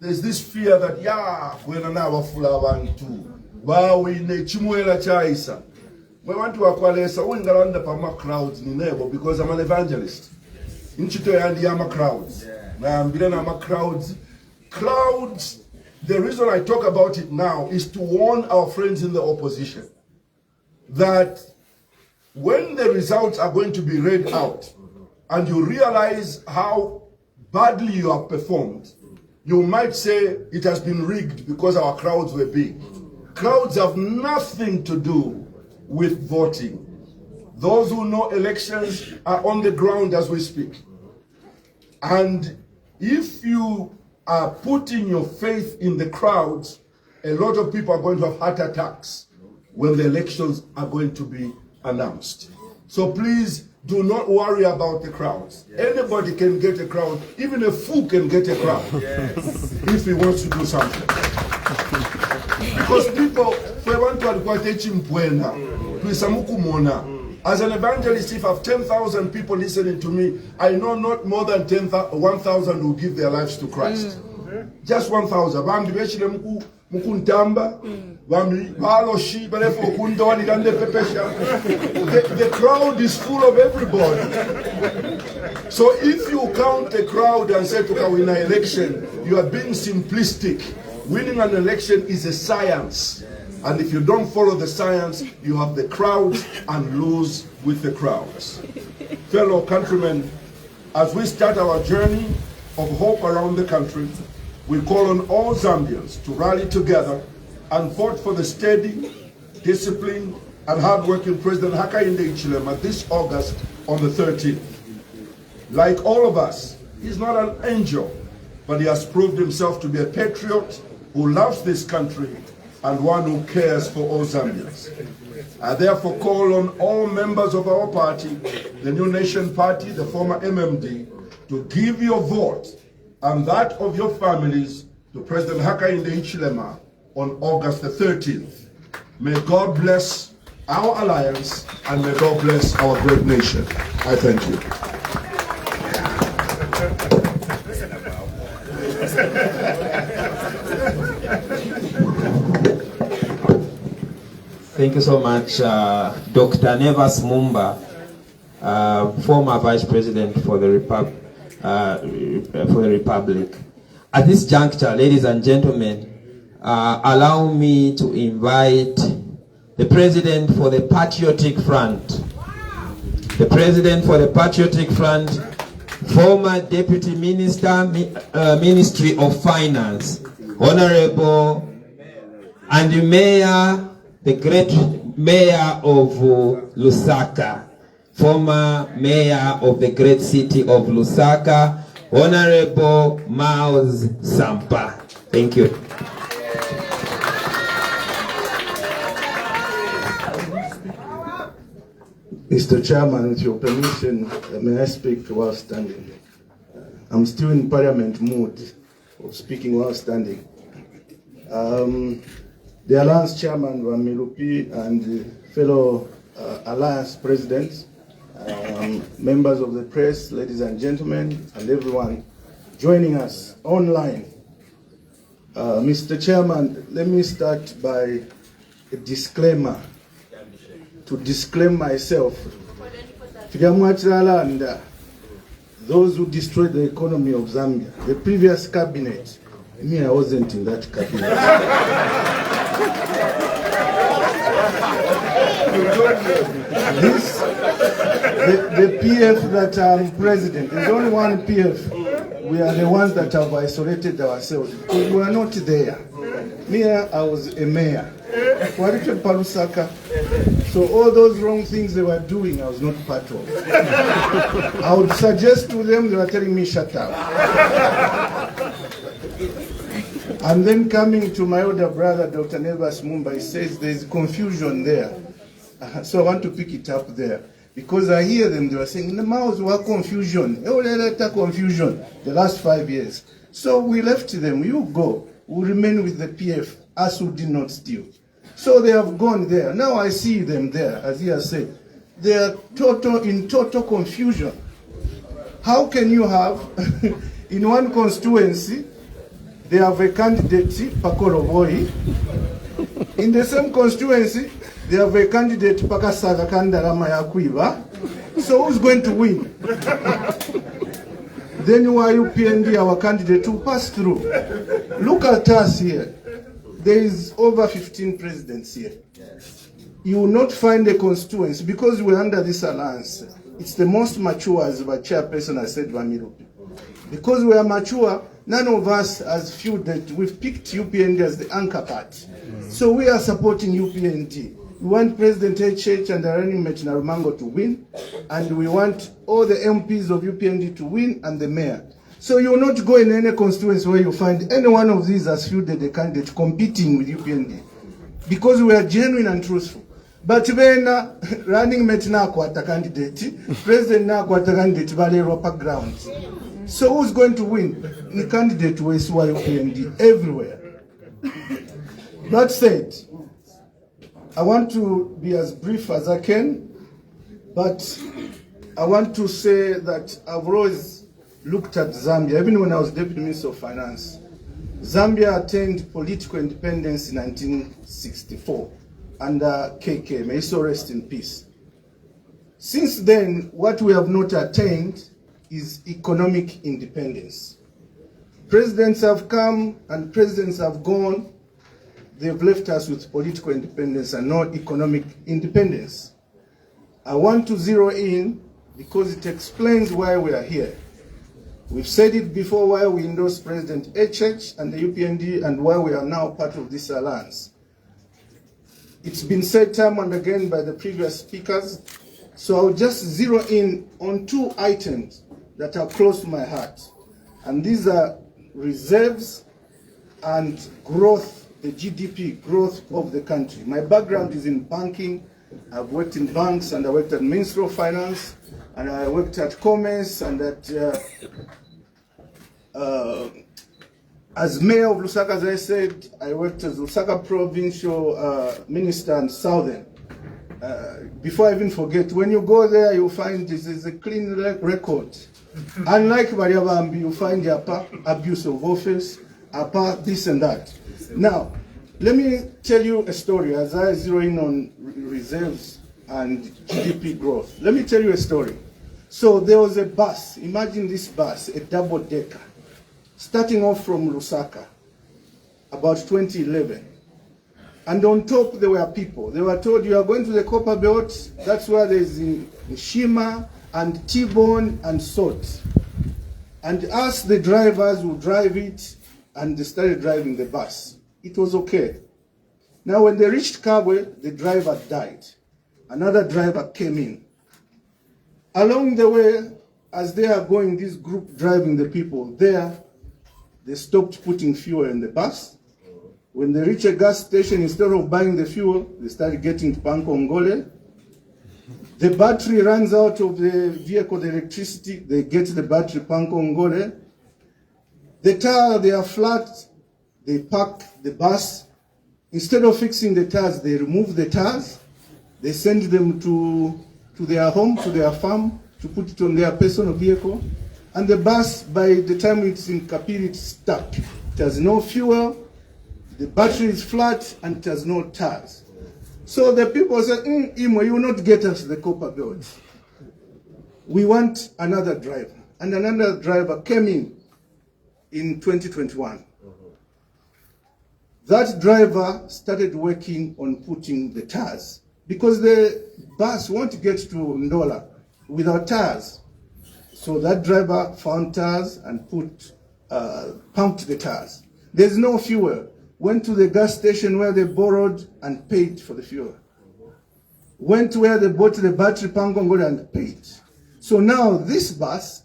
There's this fear that, when another full of too. Wow, we need chimuela chaisa. We want to akwalesa uingalanda pama crowds ni nebo, because I'm an evangelist. Inchito yandi ama crowds. Na ambile ama crowds. Crowds, the reason I talk about it now is to warn our friends in the opposition that when the results are going to be read out and you realize how badly you have performed, you might say it has been rigged because our crowds were big. Crowds have nothing to do with voting. Those who know elections are on the ground as we speak. And if you are putting your faith in the crowds, a lot of people are going to have heart attacks when the elections are going to be announced. So please do not worry about the crowds. Yes. Anybody can get a crowd. Even a fool can get a crowd. Yes. If he wants to do something. Because people, as an evangelist, if I have 10,000 people listening to me, I know not more than 1,000 will give their lives to Christ. Just 1,000. The crowd is full of everybody. So if you count a crowd and say to win an election, you are being simplistic. Winning an election is a science. And if you don't follow the science, you have the crowds and lose with the crowds. Fellow countrymen, as we start our journey of hope around the country, we call on all Zambians to rally together and vote for the steady, disciplined, and hard-working President Hakainde Hichilema this August on the 13th. Like all of us, he's not an angel, but he has proved himself to be a patriot who loves this country and one who cares for all Zambians. I therefore call on all members of our party, the New Nation Party, the former MMD, to give your vote and that of your families to President Hakainde Hichilema on August the 13th. May God bless our alliance and may God bless our great nation. I thank you. Thank you so much, Dr. Nevas Mumba, former Vice President for the Republic. At this juncture, ladies and gentlemen, allow me to invite the President for the Patriotic Front. The President for the Patriotic Front, former Deputy Minister, Ministry of Finance, Honorable and the Mayor, the great Mayor of Lusaka, former Mayor of the great city of Lusaka, Honorable Miles Sampa. Thank you. Mr. Chairman, with your permission, may I speak while standing? I'm still in Parliament mood of speaking while standing. The Alliance Chairman, Wamilupi, and fellow Alliance Presidents, members of the press, ladies and gentlemen, and everyone joining us online. Mr. Chairman, let me start by a disclaimer. To disclaim myself, those who destroyed the economy of Zambia, the previous cabinet, me, I wasn't in that cabinet. The PF that I'm president, there's only one PF. We are the ones that have isolated ourselves because we are not there. Me, I was a mayor. So all those wrong things they were doing, I was not part of. I would suggest to them, they were telling me, shut up. And then coming to my older brother, Dr. Nevas Mumba, he says there's confusion there. So I want to pick it up there. Because I hear them, they were saying, the mouths were confusion. Confusion the last 5 years. So we left them, you go. We'll remain with the PF, us who did not steal. So they have gone there. Now I see them there, as he has said. They are in total confusion. How can you have, in one constituency, they have a candidate, Pakoloboi. In the same constituency, they have a candidate, Pakasaga Kandarama Yakuiva. So who's going to win? Then you are UPND, our candidate, to pass through. Look at us here. There is over 15 presidents here. You will not find a constituency because we're under this alliance. It's the most mature, as the chairperson has said, Wamilupi. Because we are mature, none of us has felt that we've picked UPND as the anchor party. So we are supporting UPND. We want President HH and Arani Narumango to win, and we want all the MPs of UPND to win and the mayor. So you will not go in any constituency where you find any one of these as fielded a candidate competing with UPND. Because we are genuine and truthful. But when running mate nakwata candidate, president nakwata candidate balero background. So who's going to win? The candidate was UPND everywhere. That said, I want to be as brief as I can, but I want to say that I've always looked at Zambia, even when I was Deputy Minister of Finance. Zambia attained political independence in 1964 under KK, may so rest in peace. Since then, what we have not attained is economic independence. Presidents have come and presidents have gone. They've left us with political independence and not economic independence. I want to zero in because it explains why we are here. We've said it before, why we endorsed President HH and the UPND and why we are now part of this alliance. It's been said time and again by the previous speakers, so I'll just zero in on two items that are close to my heart. And these are reserves and growth, the GDP growth of the country. My background is in banking. I've worked in banks and I worked at Ministry of Finance and I worked at Commerce and at, as mayor of Lusaka, as I said, I worked as Lusaka provincial minister and Southern. Before I even forget, when you go there, you'll find this is a clean record. Unlike Mariabambi, you find abuse of office, this and that. Now, let me tell you a story as I zero in on reserves and GDP growth. Let me tell you a story. So there was a bus, imagine this bus, a double-decker, starting off from Lusaka, about 2011. And on top there were people. They were told, you are going to the Copper Belt, that's where there's Chishima and T-bone and salt. And us, the drivers, would drive it, and they started driving the bus. It was okay. Now when they reached Kabwe, the driver died. Another driver came in. Along the way, as they are going, this group driving the people there, they stopped putting fuel in the bus. When they reach a gas station, instead of buying the fuel, they started getting Pankongole. The battery runs out of the vehicle, the electricity, they get the battery Pankongole. The tire, they are flat, they park the bus. Instead of fixing the tires, they remove the tires. They send them to their home, to their farm, to put it on their personal vehicle. And the bus, by the time it's in Kapiri, it's stuck. It has no fuel, the battery is flat, and it has no tires. So the people said, Imo, you will not get us the Copper Belt. We want another driver. And another driver came in 2021. That driver started working on putting the tires because the bus won't get to Ndola without tires. So that driver found tires and pumped the tires. There's no fuel. Went to the gas station where they borrowed and paid for the fuel. Went to where they bought the battery Pankongole and paid. So now this bus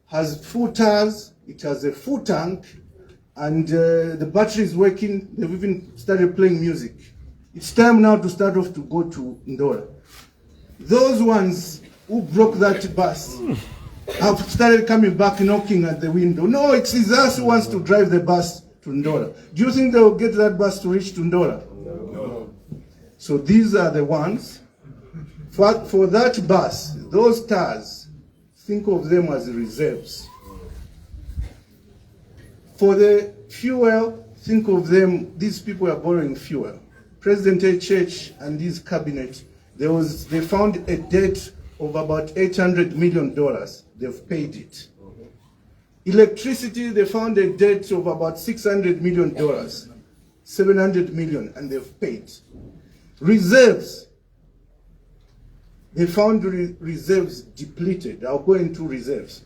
has full tires, it has a full tank, and the battery is working. They've even started playing music. It's time now to start off to go to Ndola. Those ones who broke that bus have started coming back knocking at the window. No, it's us who wants to drive the bus to Ndola. Do you think they will get that bus to reach to Ndola? No. So these are the ones. For that bus, those tires, think of them as reserves. For the fuel, think of them, these people are borrowing fuel. President HH and his cabinet, they found a debt of about $800 million. They've paid it. Electricity, they found a debt of about $600 million, $700 million, and they've paid. Reserves, they found reserves depleted. I'll go into reserves.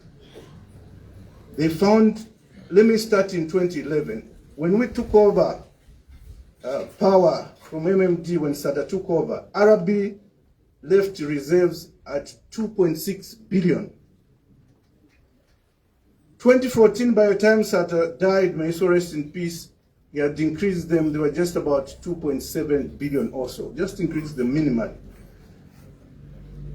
They found, let me start in 2011. When we took over power from MMD, when Sada took over, RB left reserves at 2.6 billion. 2014, by the time Sada died, may he so rest in peace, He had increased them. They were just about 2.7 billion also. Just increased them minimally.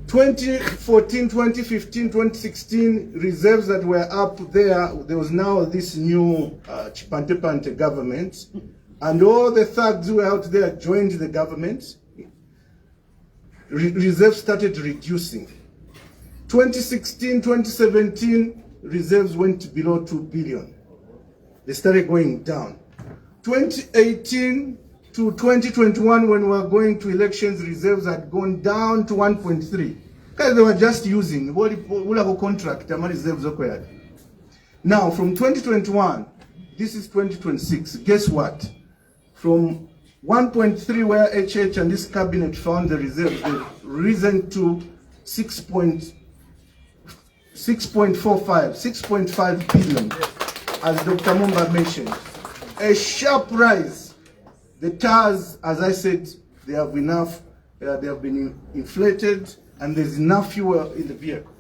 2014, 2015, 2016 reserves that were up there. There was now this new Chipante government, and all the thugs who were out there joined the government. Reserves started reducing. 2016, 2017, reserves went below 2 billion. They started going down. 2018 to 2021, when we were going to elections, reserves had gone down to 1.3. Because they were just using contract reserves. Now, from 2021, this is 2026, guess what? From 1.3, where HH and this cabinet found the reserves, they've risen to 6.5 billion, as Dr. Mumba mentioned. A sharp rise. The TARs, as I said, they have enough, they have been inflated, and there's enough fuel in the vehicle.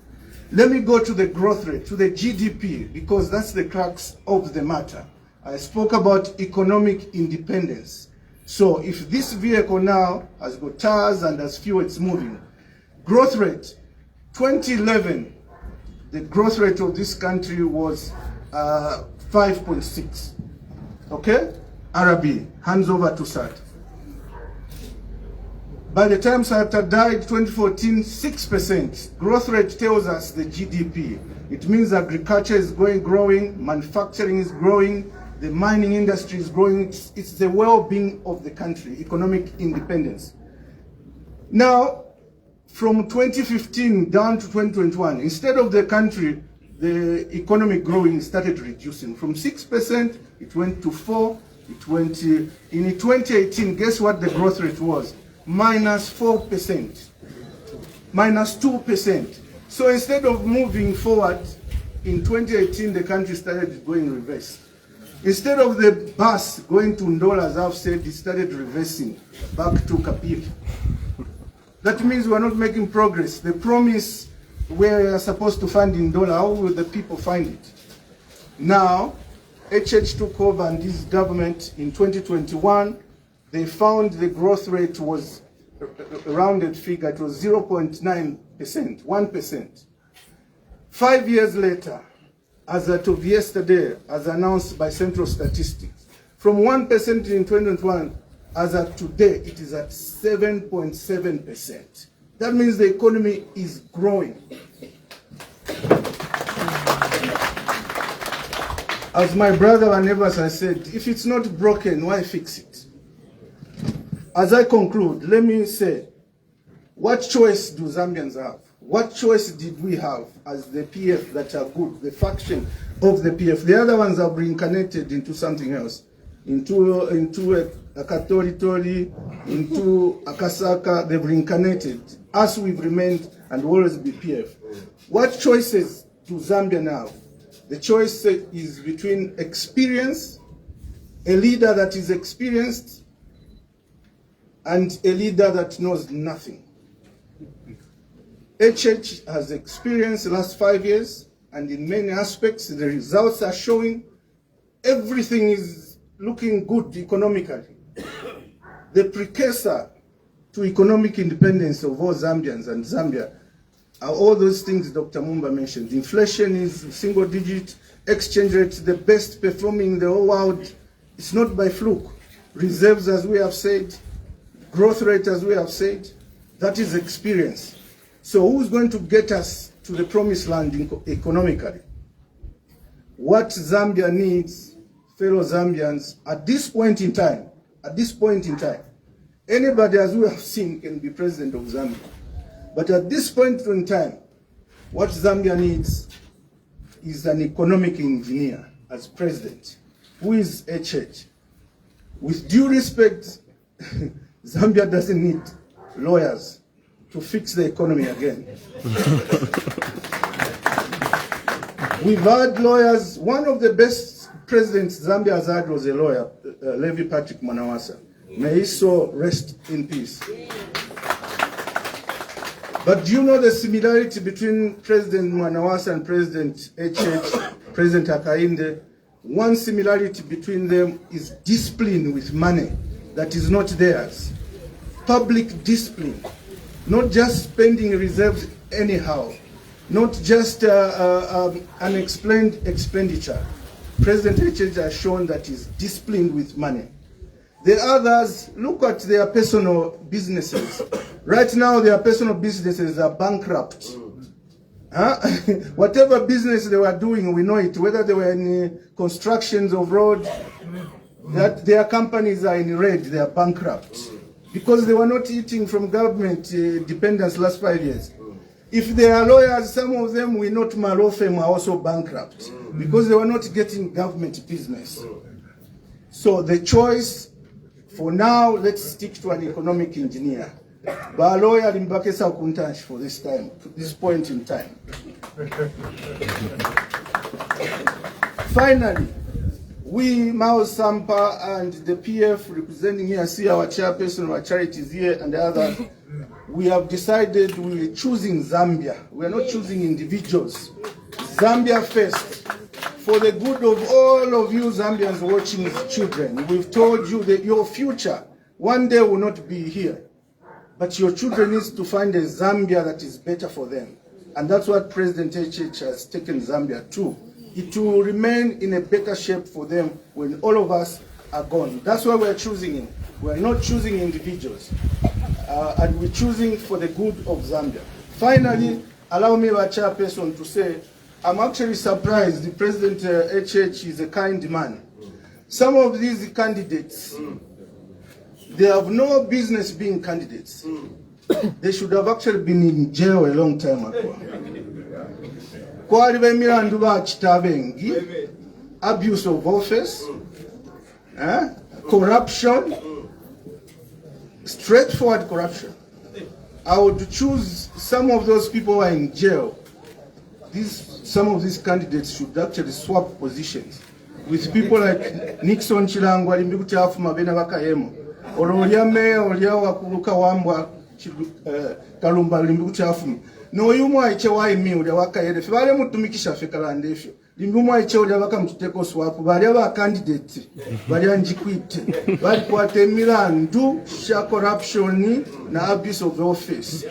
Let me go to the growth rate, to the GDP, because that's the crux of the matter. I spoke about economic independence. So if this vehicle now has got tires and has fuel, it's moving. Growth rate, 2011, the growth rate of this country was 5.6. Okay? Arabi, hands over to Sad. By the time Sarta died, 2014, 6%. Growth rate tells us the GDP. It means agriculture is growing, manufacturing is growing, the mining industry is growing. It's the well-being of the country, economic independence. Now, from 2015 down to 2021, instead of the country, the economic growing started reducing. From 6%, it went to 4%. It went in 2018, guess what the growth rate was? -4%, -2%. So instead of moving forward, in 2018, the country started going reverse. Instead of the bus going to Ndola, as I've said, it started reversing back to Kapir. That means we're not making progress. The promise where we are supposed to find in Ndola, how will the people find it? Now, HH took over and this government in 2021, they found the growth rate was a rounded figure, it was 0.9%, 1%. 5 years later, as of yesterday, as announced by Central Statistics, from 1% in 2021, as of today, it is at 7.7%. That means the economy is growing. As my brother Vanevas has said, if it's not broken, why fix it? As I conclude, let me say, what choice do Zambians have? What choice did we have as the PF that are good, the faction of the PF? The other ones are reincarnated into something else, into a Katori, into a Kasaka, they've reincarnated. Us, we've remained and will always be PF. What choices do Zambians have? The choice is between experience, a leader that is experienced, and a leader that knows nothing. HH has experienced the last 5 years, and in many aspects, the results are showing everything is looking good economically. The precursor to economic independence of all Zambians and Zambia are all those things Dr. Mumba mentioned. Inflation is single digit, exchange rate the best performing in the whole world. It's not by fluke. Reserves, as we have said, growth rate, as we have said, that is experience. So who's going to get us to the promised land economically? What Zambia needs, fellow Zambians, at this point in time, anybody, as we have seen, can be president of Zambia. But at this point in time, what Zambia needs is an economic engineer as president. Who is HH? With due respect, Zambia doesn't need lawyers to fix the economy again. We've had lawyers. One of the best presidents Zambia has had was a lawyer, Levi Patrick Manawasa. May his soul rest in peace. But do you know the similarity between President Manawasa and President HH, President Hakainde? One similarity between them is discipline with money that is not theirs. Public discipline, not just spending reserves anyhow, not just unexplained expenditure. President HH has shown that he's disciplined with money. The others, look at their personal businesses. Right now, their personal businesses are bankrupt. Whatever business they were doing, we know it, whether they were in constructions of roads, that their companies are in red, they are bankrupt. Because they were not eating from government dependence last 5 years. If they are lawyers, some of them, we know my law firm are also bankrupt because they were not getting government business. So the choice, for now, let's stick to an economic engineer. But a lawyer in Bakesa Kuntansh for this time, this point in time. Finally, we, Mao Sampa and the PF representing here, see our chairperson, our charities here and the others, we have decided we're choosing Zambia. We are not choosing individuals. Zambia first. For the good of all of you Zambians watching with children, we've told you that your future one day will not be here. But your children need to find a Zambia that is better for them. And that's what President HH has taken Zambia to. It will remain in a better shape for them when all of us are gone. That's why we're choosing him. We're not choosing individuals. And we're choosing for the good of Zambia. Finally, allow me, our chairperson, to say, I'm actually surprised the President HH is a kind man. Some of these candidates, they have no business being candidates. They should have actually been in jail a long time ago. Abuse of office, corruption, straightforward corruption. I would choose some of those people who are in jail. Some of these candidates should actually swap positions with people like Nixon Chilangwa, Limbuti Afuma Bena Bakayemo, or Oliame, Oliawa Kuruka Wambwa, Kalumba Limbuti Afuma. No, you might chewa me with the Wakayede. If I am to Mikisha Fekalandesho, Limbuma Cho, the Wakam to take us swap, whatever candidate, Varianji quit, but what a Milan do, share corruption, na abuse of office.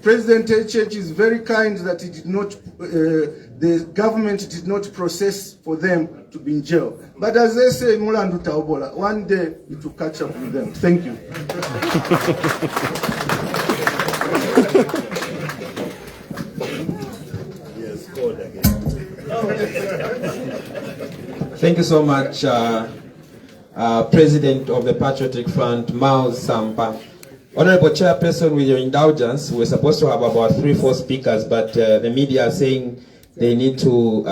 President HH is very kind that he did not, the government did not process for them to be in jail. But as they say, Mulandu Taobola, one day it will catch up with them. Thank you. Yes, code again. Thank you so much, President of the Patriotic Front, Mao Sampa. Honorable Chairperson, with your indulgence, we're supposed to have about 3-4 speakers, but the media are saying they need to,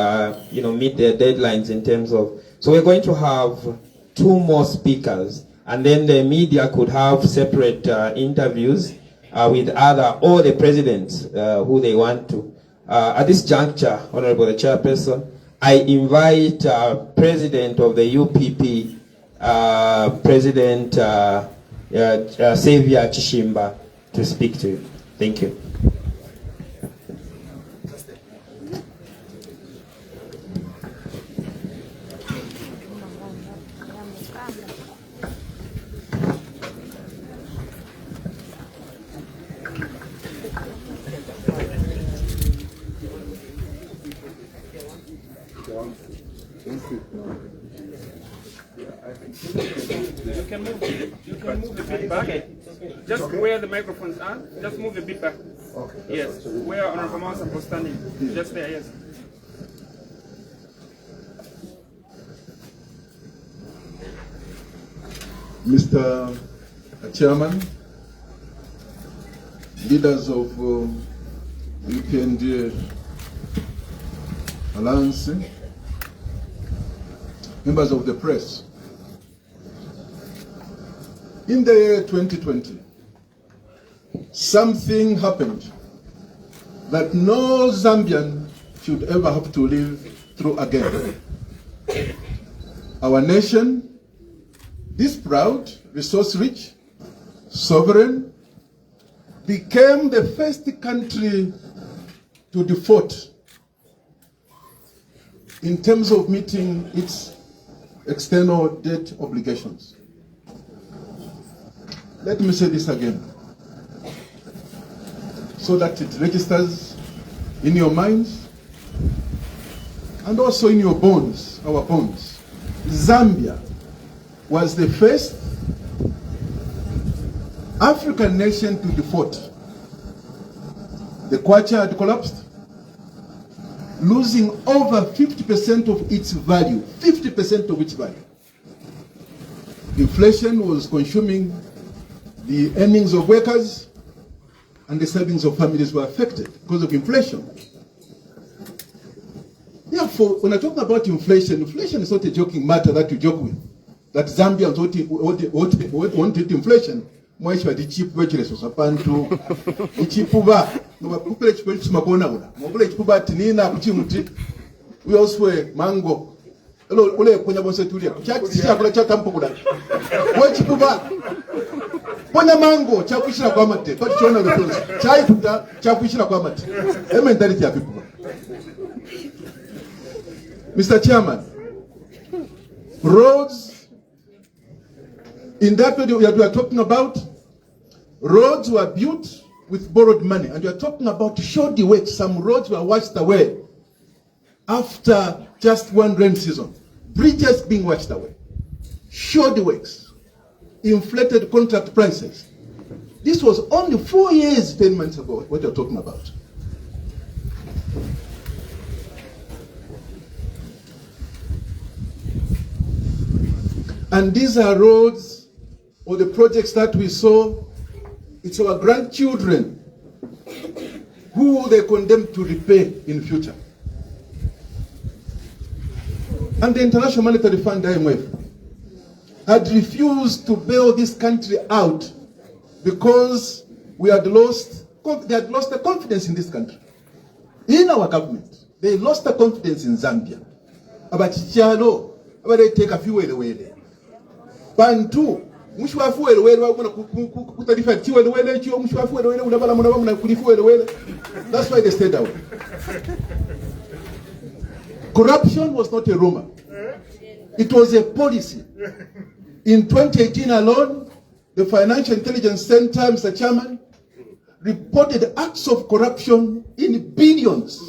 meet their deadlines in terms of. So we're going to have 2 more speakers, and then the media could have separate interviews with all the presidents who they want to. At this juncture, Honorable the Chairperson, I invite President of the UPP, President Xavier Chishima, to speak to you. Thank you. You can move a bit back. Just where the microphones are, just move a bit back. Okay. Yes, where Honorable Mao was standing. Just there, yes. Mr. Chairman, leaders of UPND Alliance, members of the press, in the year 2020, something happened that no Zambian should ever have to live through again. Our nation, this proud, resource-rich, sovereign, became the first country to default in terms of meeting its external debt obligations. Let me say this again, so that it registers in your minds and also in your bonds, our bonds. Zambia was the first African nation to default. The kwacha had collapsed, losing over 50% of its value, 50% of its value. Inflation was consuming the earnings of workers, and the savings of families were affected because of inflation. Therefore, when I talk about inflation, inflation is not a joking matter that you joke with. That Zambians want inflation. Mwaishwa di cheap vegetables sapantu ichipuba no bakupele chipeli chimakona ula mobule chipuba tinina kuchimuti we also mango ule ponya bonse tulia chakula cha tampo kula we chipuba ponya mango chakushira kwa mate but chona rutonzi chai kuta chakushira kwa mate mentality ya people. Mr. Chairman, roads in that way we are talking about. Roads were built with borrowed money, and we are talking about shoddy works. Some roads were washed away after just one rain season. Bridges being washed away. Shoddy works. Inflated contract prices. This was only 4 years, 10 months ago, what you're talking about. And these are roads or the projects that we saw. It's our grandchildren who they condemn to repay in future. And the International Monetary Fund, IMF, had refused to bail this country out because they had lost the confidence in this country. In our government, they lost the confidence in Zambia. About Chichalo, about they take a few away. Bantu, that's why they stayed out. Corruption was not a rumor. It was a policy. In 2018 alone, the Financial Intelligence Center, Mr. Chairman, reported acts of corruption in billions.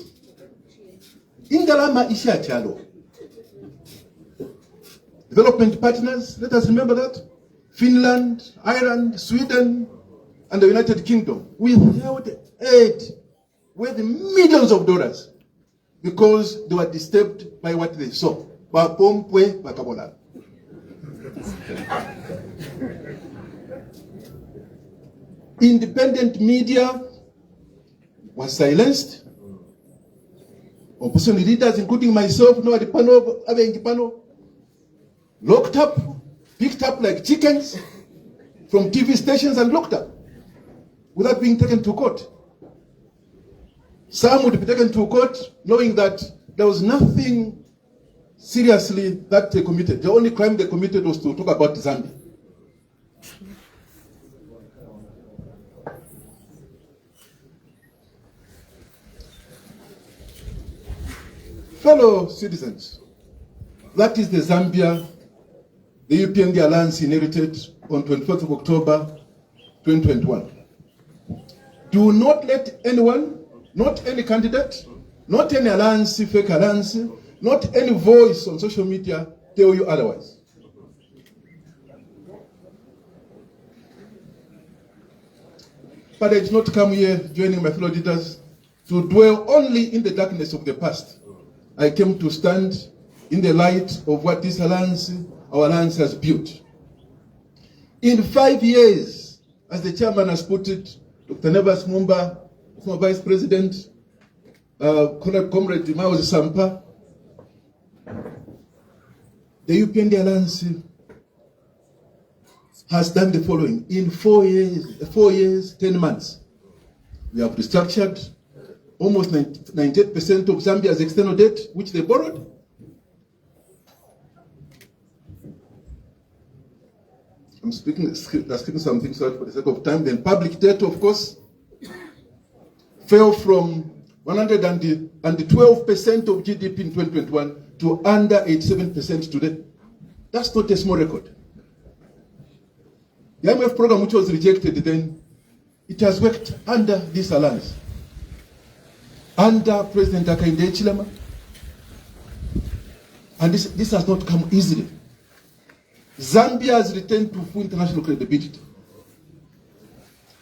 Ingalama Isha Chalo. Development partners, let us remember that. Finland, Ireland, Sweden, and the United Kingdom withheld aid worth millions of dollars because they were disturbed by what they saw. Independent media was silenced. Opposition leaders, including myself, locked up, picked up like chickens from TV stations and locked up without being taken to court. Some would be taken to court knowing that there was nothing seriously that they committed. The only crime they committed was to talk about Zambia. Fellow citizens, that is the Zambia the UPND Alliance inherited on 24th of October 2021. Do not let anyone, not any candidate, not any alliance, fake alliance, not any voice on social media tell you otherwise. But I did not come here joining my fellow leaders to dwell only in the darkness of the past. I came to stand in the light of what this alliance, our alliance, has built. In 5 years, as the chairman has put it, Dr. Nevas Mumba, former vice president, Comrade Sampa, the UPND Alliance has done the following. In 4 years, 10 months, we have restructured almost 98% of Zambia's external debt, which they borrowed. I'm speaking something sorry for the sake of time. Then public debt, of course, fell from 112% of GDP in 2021 to under 87% today. That's not a small record. The IMF program, which was rejected then, it has worked under this alliance. Under President Hakainde Hichilema. And this has not come easily. Zambia has returned to full international credibility.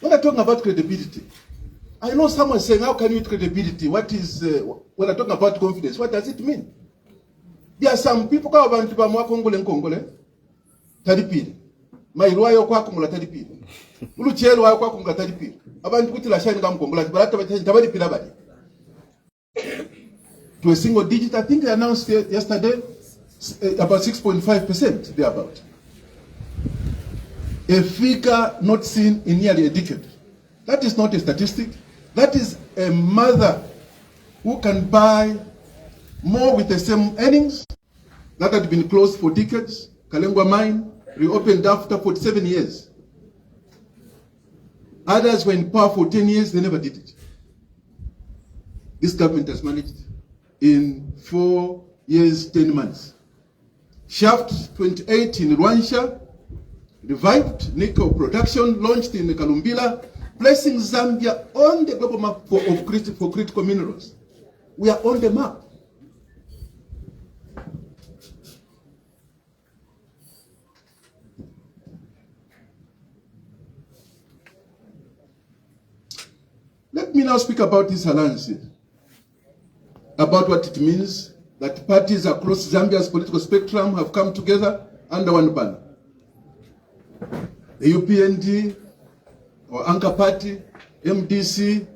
When I'm talking about credibility, I know someone saying, how can you credibility? What is, when I'm talking about confidence, what does it mean? There are some people who are going to be Kongole, Tadipiri. Mairuayo kwa kumula Tadipiri. Ulu chelo wa kwa kumula Tadipiri. Abantu kuti la shani kama Kongola, barata tabadi pilabadi. To a single digit, I think they announced yesterday, about 6.5%, thereabout. A figure not seen in nearly a decade. That is not a statistic. That is a mother who can buy more with the same earnings that had been closed for decades. Kalengwa mine reopened after 47 years. Others were in power for 10 years, they never did it. This government has managed in 4 years, 10 months. Shaft 28 in Rwansha, revived nickel production, launched in Kalumbila, placing Zambia on the global map for critical minerals. We are on the map. Let me now speak about this alliance, about what it means that parties across Zambia's political spectrum have come together under one banner. The UPND, or Anchor Party, MDC,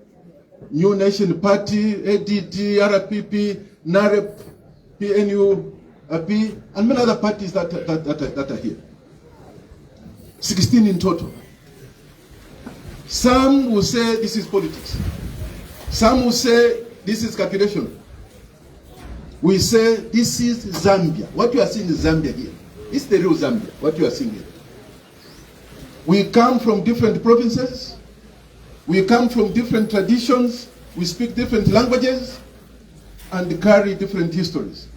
New Nation Party, ADD, RPP, NAREP, PNU, AP, and many other parties that are here. 16 in total. Some will say this is politics. Some will say this is calculation. We say this is Zambia. What you are seeing is Zambia here. It's the real Zambia, what you are seeing here. We come from different provinces. We come from different traditions. We speak different languages and carry different histories.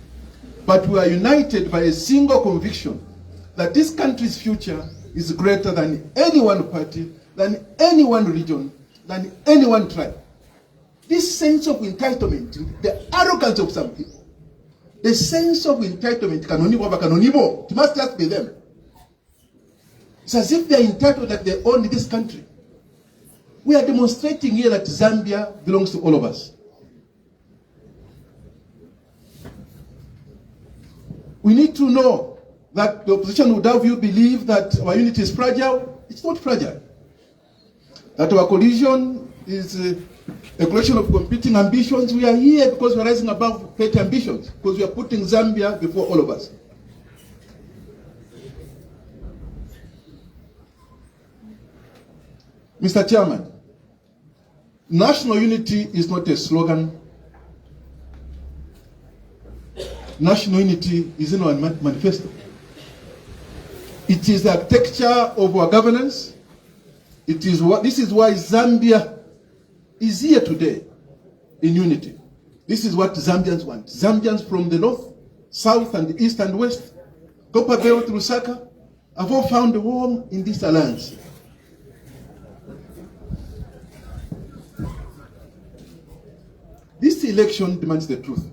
But we are united by a single conviction that this country's future is greater than any one party, than any one religion, than any one tribe. This sense of entitlement, the arrogance of some people, the sense of entitlement, it must just be them. It's as if they are entitled that they own this country. We are demonstrating here that Zambia belongs to all of us. We need to know that the opposition would have you believe that our unity is fragile. It's not fragile. That our coalition is a collection of competing ambitions. We are here because we are rising above petty ambitions, because we are putting Zambia before all of us. Mr. Chairman, national unity is not a slogan. National unity is in our manifesto. It is the architecture of our governance. This is why Zambia is here today in unity. This is what Zambians want. Zambians from the north, south, and east and west, Copperbelt, Lusaka, have all found a home in this alliance. This election demands the truth.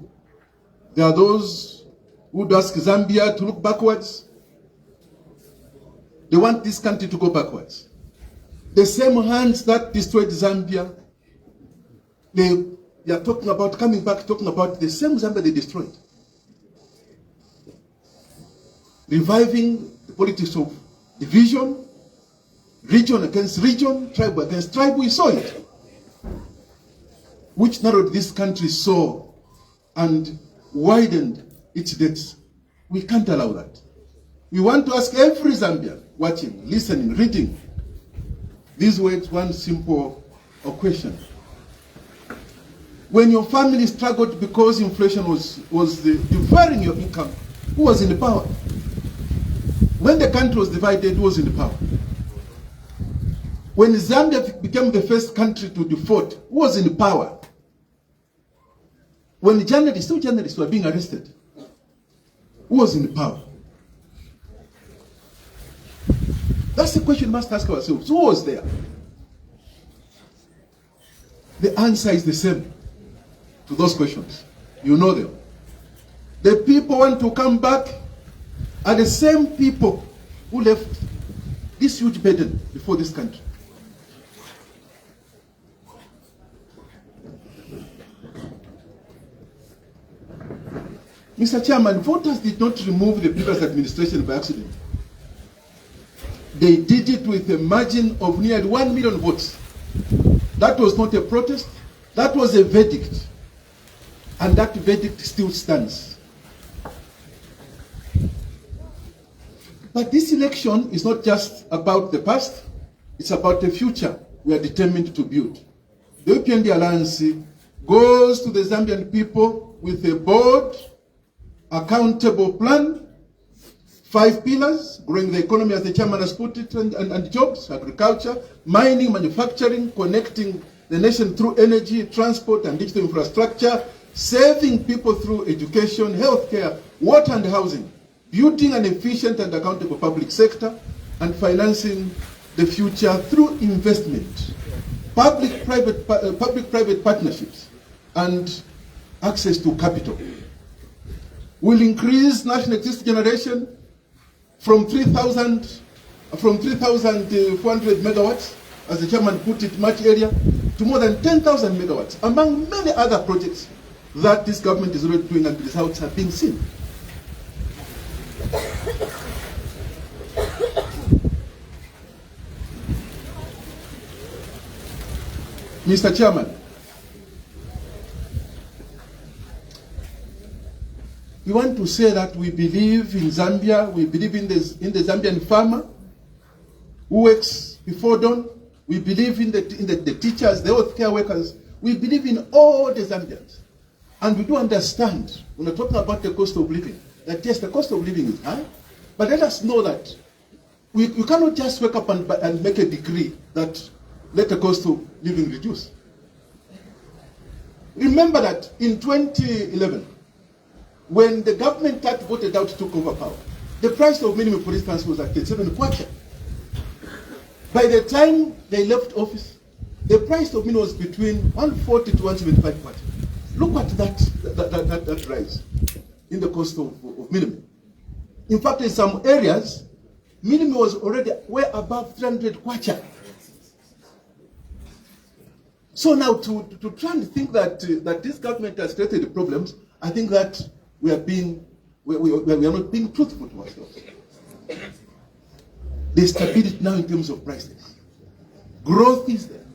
There are those who would ask Zambia to look backwards. They want this country to go backwards. The same hands that destroyed Zambia, they are talking about coming back, talking about the same Zambia they destroyed. Reviving the politics of division, region against region, tribe against tribe. We saw it. Which narrowed this country so and widened its debts. We can't allow that. We want to ask every Zambian watching, listening, reading these words, one simple question. When your family struggled because inflation was deferring your income, who was in the power? When the country was divided, who was in the power? When Zambia became the first country to default, who was in the power? When journalists, two journalists were being arrested, who was in power? That's the question we must ask ourselves. Who was there? The answer is the same to those questions. You know them. The people want to come back are the same people who left this huge burden before this country. Mr. Chairman, voters did not remove the previous administration by accident. They did it with a margin of nearly 1 million votes. That was not a protest, that was a verdict. And that verdict still stands. But this election is not just about the past, it's about the future we are determined to build. The UPND Alliance goes to the Zambian people with a bold, accountable plan, 5 pillars, growing the economy as the chairman has put it, and jobs, agriculture, mining, manufacturing, connecting the nation through energy, transport and digital infrastructure, serving people through education, healthcare, water and housing, building an efficient and accountable public sector, and financing the future through investment, public-private partnerships, and access to capital. Will increase national electricity generation from 3,400 megawatts, as the chairman put it much earlier, to more than 10,000 megawatts, among many other projects that this government is already doing, and the results have been seen. Mr. Chairman, we want to say that we believe in Zambia, we believe in the Zambian farmer who works before dawn, we believe in the teachers, the healthcare workers, we believe in all the Zambians. And we do understand, when we're talking about the cost of living, that yes, the cost of living is high, but let us know that we cannot just wake up and make a decree that let the cost of living reduce. Remember that in 2011, when the government that voted out took over power, the price of minimum, for instance, was at 37 kwacha. By the time they left office, the price of minimum was between 140 to 175 kwacha. Look at that rise in the cost of minimum. In fact, in some areas, minimum was already way above 300 kwacha. So now to try and think that this government has created the problems, I think that we are not being truthful to ourselves. There's stability now in terms of prices. Growth is there.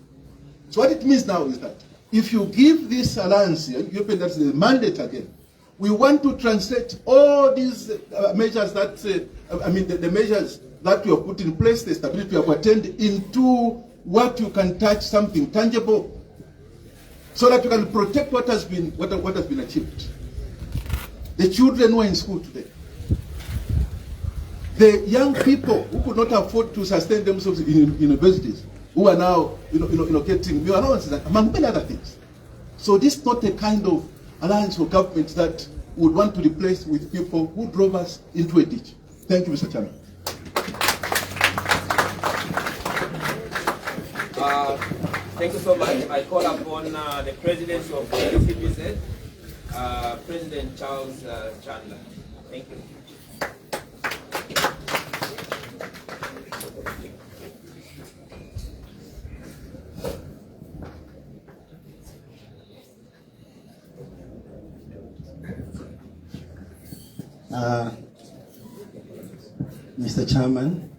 So what it means now is that if you give this alliance, you open that the mandate again, we want to translate all these measures that, the measures that we have put in place, the stability we have attained, into what you can touch, something tangible, so that you can protect what has been achieved. The children who are in school today, the young people who could not afford to sustain themselves in universities, who are now getting new allowances, among many other things. So this is not a kind of alliance for government that would want to replace with people who drove us into a ditch. Thank you, Mr. Chairman. Thank you so much. I call upon the President of the UCPZ, President Charles Chandler. Thank you. Mr. Chairman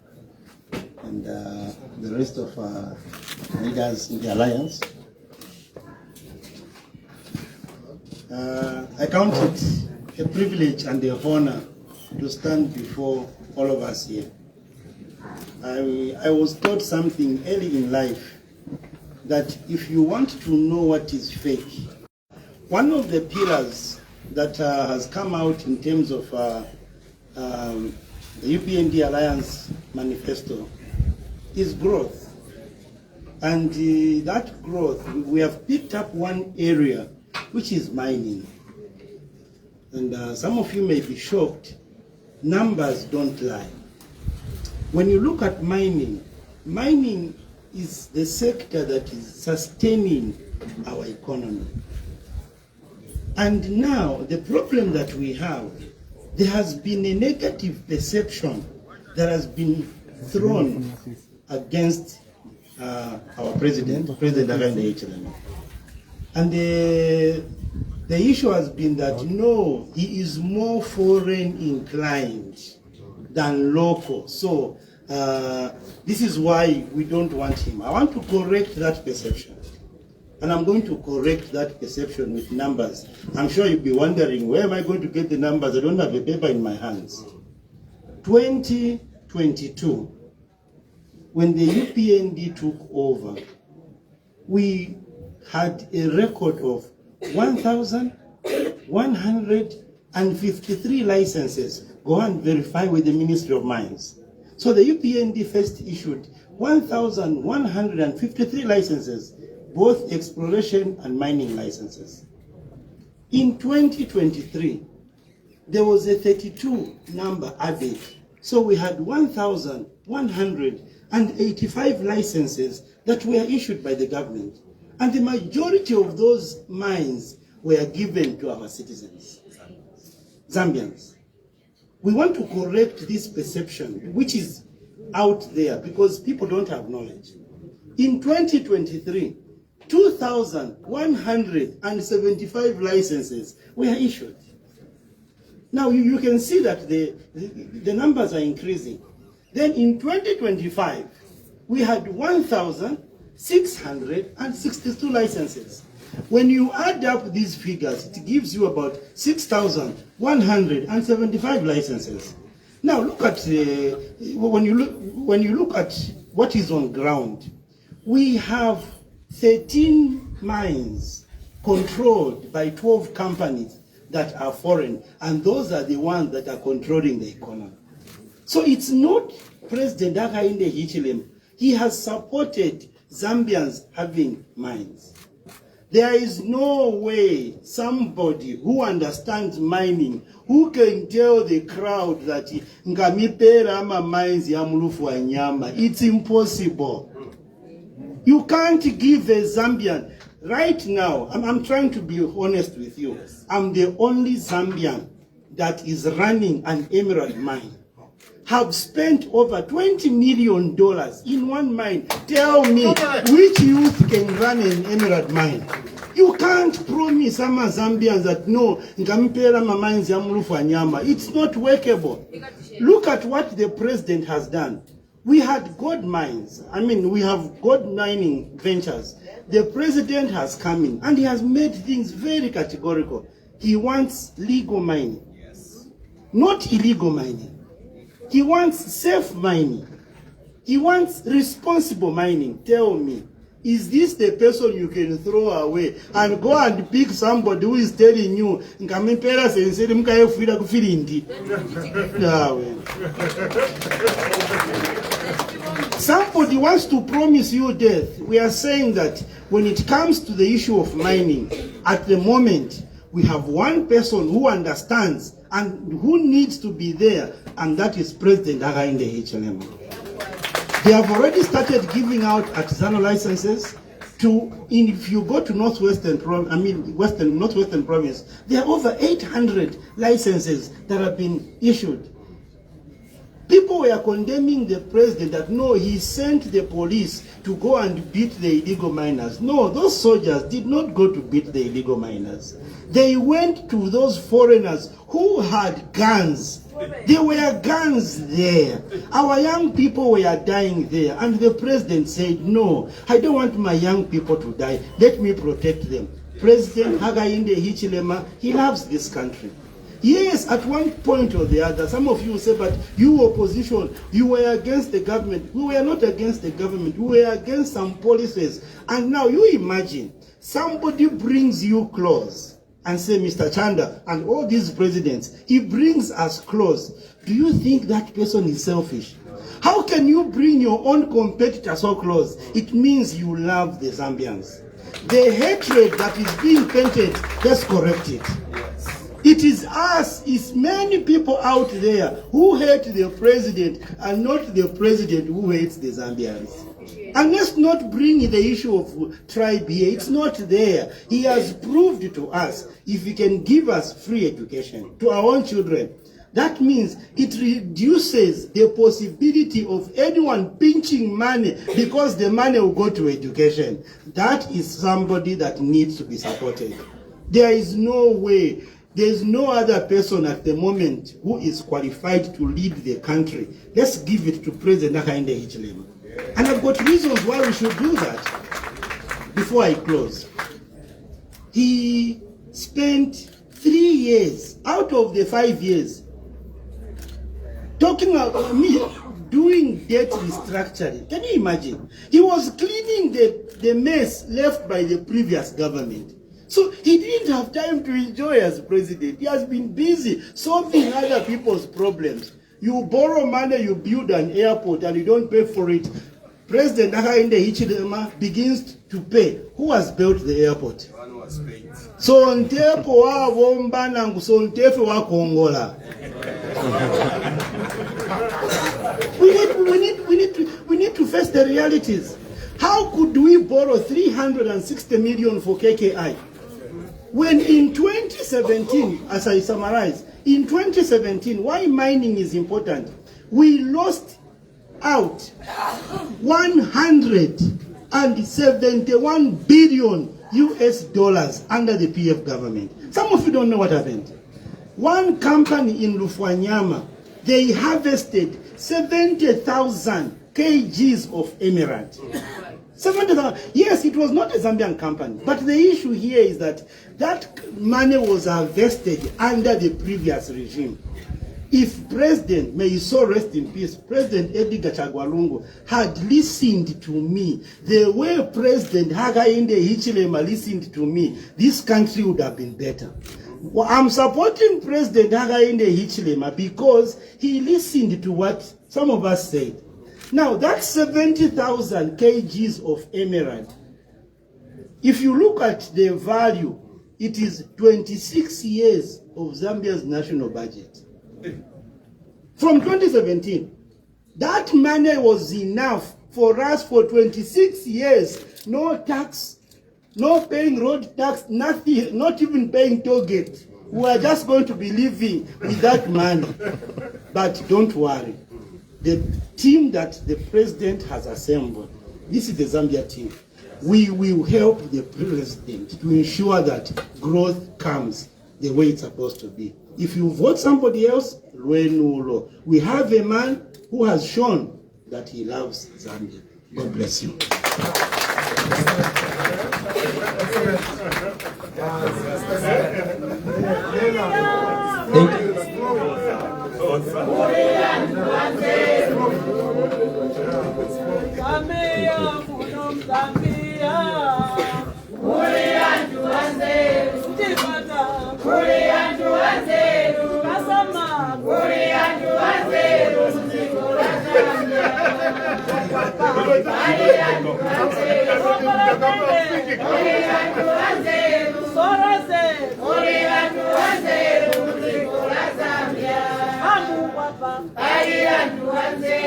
and the rest of leaders in the Alliance, I count it a privilege and a honor to stand before all of us here. I was taught something early in life, that if you want to know what is fake, one of the pillars that has come out in terms of the UPND Alliance manifesto is growth. And that growth, we have picked up one area, which is mining. and some of you may be shocked, numbers don't lie. When you look at mining, mining is the sector that is sustaining our economy. And now, the problem that we have, there has been a negative perception that has been thrown against our President Hakainde Hichilema. And the issue has been that, no, he is more foreign inclined than local. So this is why we don't want him. I want to correct that perception. And I'm going to correct that perception with numbers. I'm sure you'll be wondering, where am I going to get the numbers? I don't have a paper in my hands. 2022, when the UPND took over, we had a record of 1,153 licenses. Go and verify with the Ministry of Mines. So the UPND first issued 1,153 licenses, both exploration and mining licenses. In 2023, there was a 32 number added. So we had 1,185 licenses that were issued by the government. And the majority of those mines were given to our citizens, Zambians. We want to correct this perception, which is out there because people don't have knowledge. In 2023, 2,175 licenses were issued. Now you can see that the numbers are increasing. Then in 2025, we had 1,662 licenses. When you add up these figures, it gives you about 6,175 licenses. Now look at when you look at what is on ground, we have 13 mines controlled by 12 companies that are foreign, and those are the ones that are controlling the economy. So it's not President Hakainde Hichilema. He has supported Zambians having mines. There is no way somebody who understands mining, who can tell the crowd that ngamipera ama mines ya mulufu wa nyama. It's impossible. You can't give a Zambian. Right now, I'm trying to be honest with you. I'm the only Zambian that is running an emerald mine. Have spent over $20 million in one mine. Tell me, which youth can run an emerald mine? You can't promise some Zambians that no, ngamipera mines ya mulufu wa nyama. It's not workable. Look at what the president has done. We had gold mines. I mean, we have gold mining ventures. The president has come in and he has made things very categorical. He wants legal mining, not illegal mining. He wants safe mining. He wants responsible mining. Tell me, is this the person you can throw away and go and pick somebody who is telling you, nkamipera senseri mkaye fuida kufirindi? Somebody wants to promise you death. We are saying that when it comes to the issue of mining, at the moment, we have one person who understands and who needs to be there, and that is President Hakainde Hichilema. They have already started giving out artisanal licenses if you go to Northwestern Province, there are over 800 licenses that have been issued. People were condemning the president that no, he sent the police to go and beat the illegal miners. No, those soldiers did not go to beat the illegal miners. They went to those foreigners who had guns. There were guns there. Our young people were dying there. And the president said, no, I don't want my young people to die. Let me protect them. President Hakainde Hichilema, he loves this country. Yes, at one point or the other, some of you say, but you opposition, you were against the government. We were not against the government. We were against some policies. And now you imagine, somebody brings you close and say, Mr. Chanda, and all these presidents, he brings us close. Do you think that person is selfish? How can you bring your own competitor so close? It means you love the Zambians. The hatred that is being painted, let's correct it. It is us, it's many people out there who hate the president and not the president who hates the Zambians. And let's not bring the issue of tribe here. It's not there. He has proved to us if he can give us free education to our own children, that means it reduces the possibility of anyone pinching money because the money will go to education. That is somebody that needs to be supported. There is no way. There is no other person at the moment who is qualified to lead the country. Let's give it to President Hakainde Hichilema. And I've got reasons why we should do that. Before I close, he spent 3 years out of the 5 years talking about me doing debt restructuring. Can you imagine? He was cleaning the mess left by the previous government. So he didn't have time to enjoy as president. He has been busy solving other people's problems. You borrow money, you build an airport, and you don't pay for it. President Hakainde Hichilema begins to pay. Who has built the airport? One was paid. So ntepo wa womba na so ntefe wa Kongola. We need to face the realities. How could we borrow 360 million for KKI? When in 2017, as I summarize, in 2017, why mining is important, we lost out 171 billion US dollars under the PF government. Some of you don't know what happened. One company in Lufwanyama, they harvested 70,000 kgs of emerald. 70,000. Yes, it was not a Zambian company, but the issue here is that that money was harvested under the previous regime. If President, may his soul rest in peace, President Edgar Chagwalungu had listened to me, the way President Hakainde Hichilema listened to me, this country would have been better. Well, I'm supporting President Hakainde Hichilema because he listened to what some of us said. Now, that 70,000 kgs of emerald, if you look at the value, it is 26 years of Zambia's national budget. From 2017, that money was enough for us for 26 years. No tax, no paying road tax, nothing, not even paying toll gate. We are just going to be living with that money. But don't worry. The team that the president has assembled, this is the Zambia team. We will help the president to ensure that growth comes the way it's supposed to be. If you vote somebody else, we have a man who has shown that he loves Zambia. God bless you. Thank you.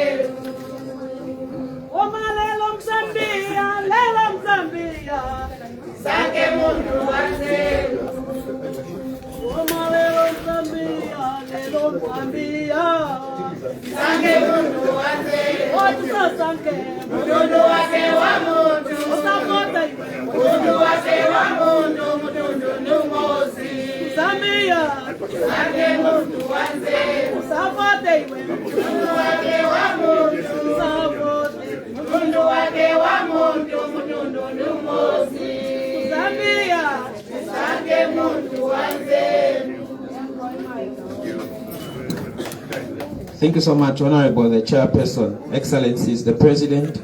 Thank you so much, Honorable the Chairperson, Excellencies, the President.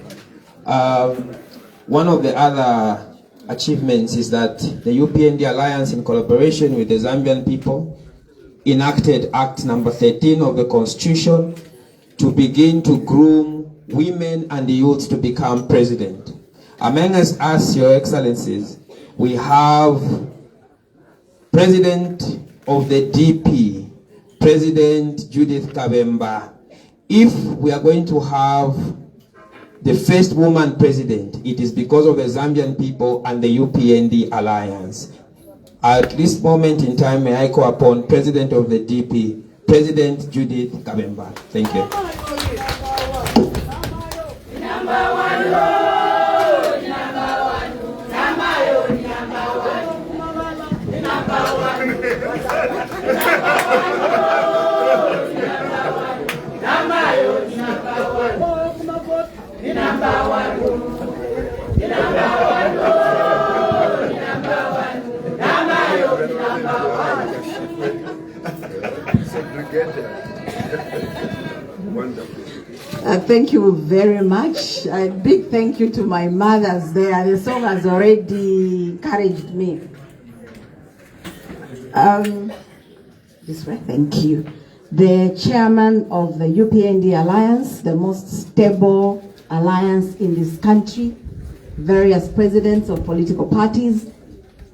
One of the other achievements is that the UPND Alliance, in collaboration with the Zambian people, enacted Act number 13 of the Constitution to begin to groom women and the youth to become president. Among us, Your Excellencies, we have President of the DP, President Judith Kabemba, if we are going to have the first woman president, it is because of the Zambian people and the UPND alliance. At this moment in time, may I call upon President of the DP, President Judith Kabemba. Thank you. Thank you very much. A big thank you to my mothers there. The song has already encouraged me. This way, thank you. The chairman of the UPND Alliance, the most stable alliance in this country, various presidents of political parties.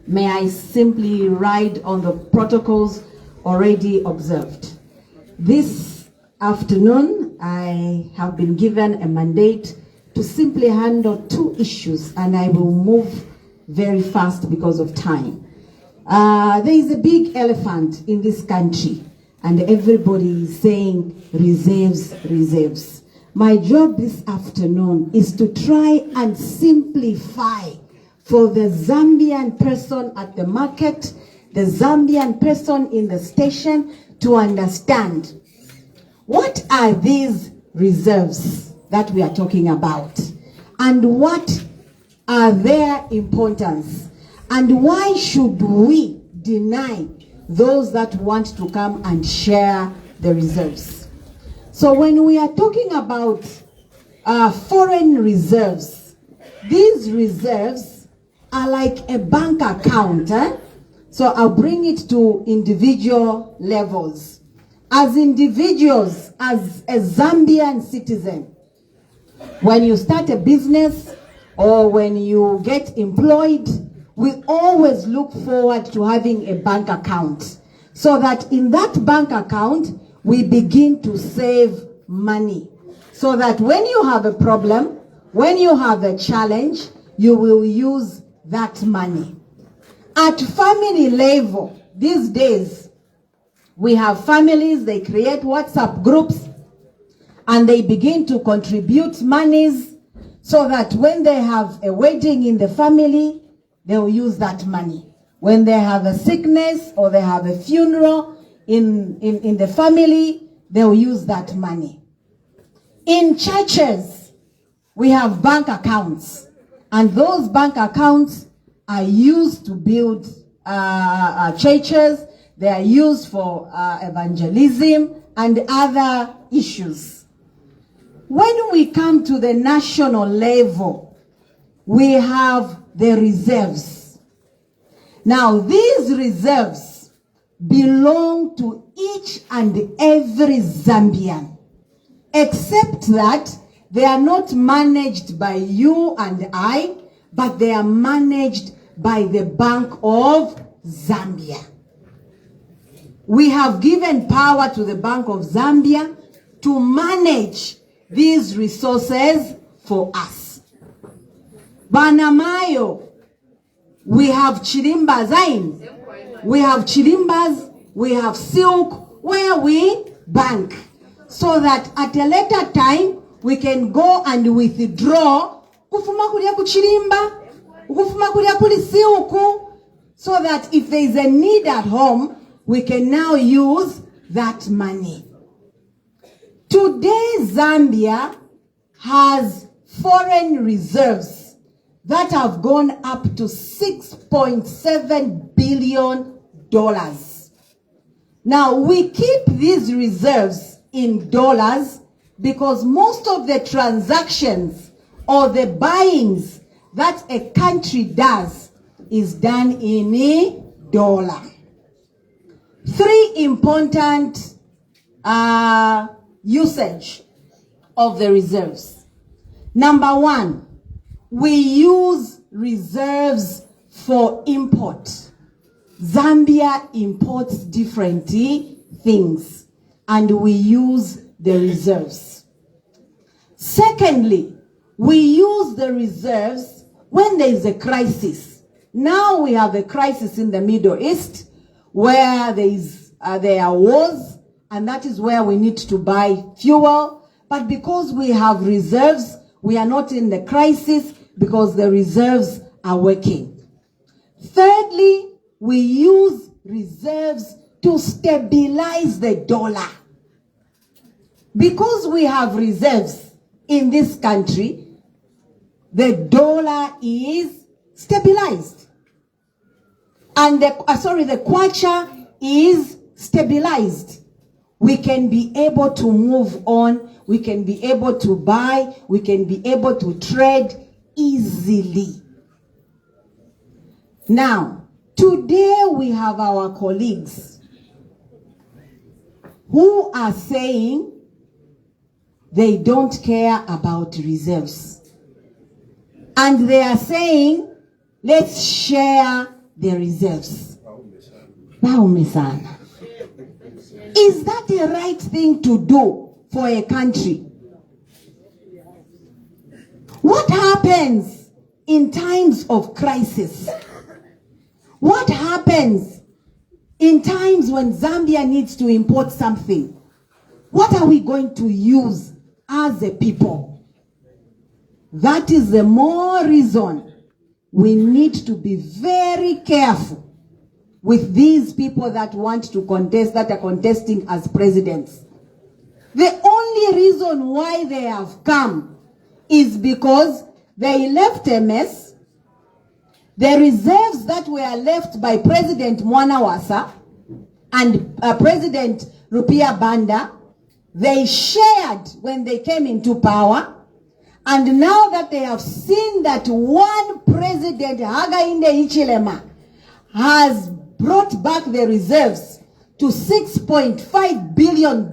May I simply ride on the protocols already observed. This afternoon, I have been given a mandate to simply handle two issues, and I will move very fast because of time. There is a big elephant in this country, and everybody is saying reserves, reserves. My job this afternoon is to try and simplify for the Zambian person at the market, the Zambian person in the station, to understand what are these reserves that we are talking about, and what are their importance, and why should we deny those that want to come and share the reserves. So when we are talking about foreign reserves, these reserves are like a bank account. So I'll bring it to individual levels. As individuals, as a Zambian citizen, when you start a business or when you get employed, we always look forward to having a bank account, so that in that bank account, we begin to save money, so that when you have a problem, when you have a challenge, you will use that money. At family level, these days, we have families, they create WhatsApp groups, and they begin to contribute monies, so that when they have a wedding in the family, they will use that money. When they have a sickness or they have a funeral in the family, they will use that money. In churches, we have bank accounts, and those bank accounts are used to build churches. They are used for evangelism and other issues. When we come to the national level, we have the reserves. Now, these reserves belong to each and every Zambian, except that they are not managed by you and I, but they are managed by the Bank of Zambia. We have given power to the Bank of Zambia to manage these resources for us. Banamayo, we have Chirimba Zain, we have Chirimbas, we have silk, where we bank, so that at a later time, we can go and withdraw, kufuma kulia kuchirimba, kufuma kulia kuli silku, so that if there is a need at home, we can now use that money. Today, Zambia has foreign reserves that have gone up to $6.7 billion. Now, we keep these reserves in dollars because most of the transactions or the buyings that a country does is done in a dollar. Three important usage of the reserves. Number one, we use reserves for import. Zambia imports different things and we use the reserves. Secondly, we use the reserves when there is a crisis. Now we have a crisis in the Middle East where there are wars, and that is where we need to buy fuel. But because we have reserves, we are not in the crisis because the reserves are working. Thirdly, we use reserves to stabilize the dollar. Because we have reserves in this country, the dollar is stabilized. And the kwacha is stabilized. We can be able to move on, we can be able to buy, we can be able to trade easily. Now, today we have our colleagues who are saying they don't care about reserves. And they are saying, let's share the reserves. Is that the right thing to do for a country? What happens in times of crisis? What happens in times when Zambia needs to import something? What are we going to use as a people? That is the more reason we need to be very careful with these people that want to contest, that are contesting as presidents. The only reason why they have come is because they left a mess. The reserves that were left by President Mwanawasa and President Rupia Banda, they shared when they came into power. And now that they have seen that one president, Hakainde Hichilema, has brought back the reserves to $6.5 billion,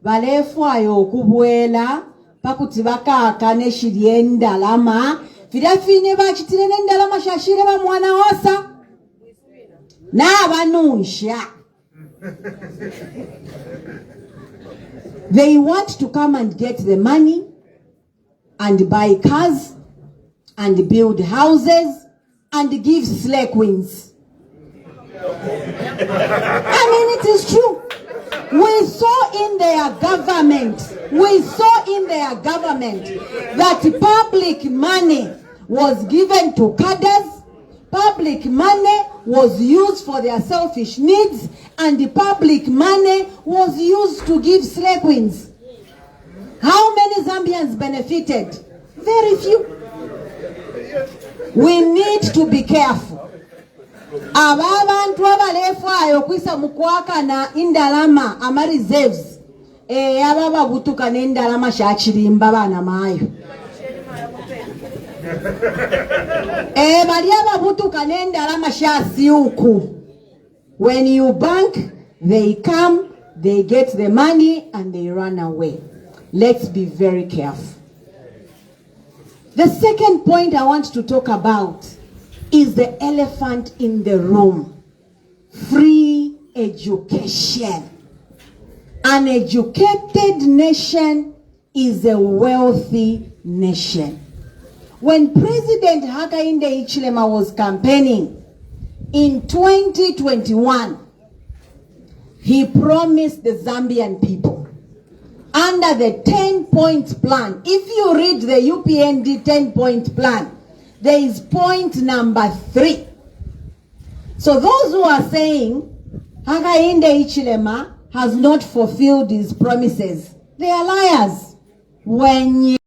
balefwayo okubwela pakuti bakakane shirienda lama firafine bachitire nenda lama shashire ba mwana wasa na banunsha. They want to come and get the money and buy cars and build houses and give slay queens. I mean, it is true. We saw in their government that public money was given to cadres, public money was used for their selfish needs, and the public money was used to give slay queens. How many Zambians benefited? Very few. We need to be careful. Abantu abalefayo kwisa mukwaka na indalama ama reserves ababa butuka na indalama shachirimba bana mayo bali ababutuka na indalama shasiuku. When you bank, they come, they get the money and they run away. Let's be very careful. The second point I want to talk about is the elephant in the room. Free education. An educated nation is a wealthy nation. When President Hakainde Hichilema was campaigning in 2021, he promised the Zambian people under the 10-point plan. If you read the UPND 10-point plan, there is point number 3. So those who are saying Hakainde Hichilema has not fulfilled his promises, they are liars. When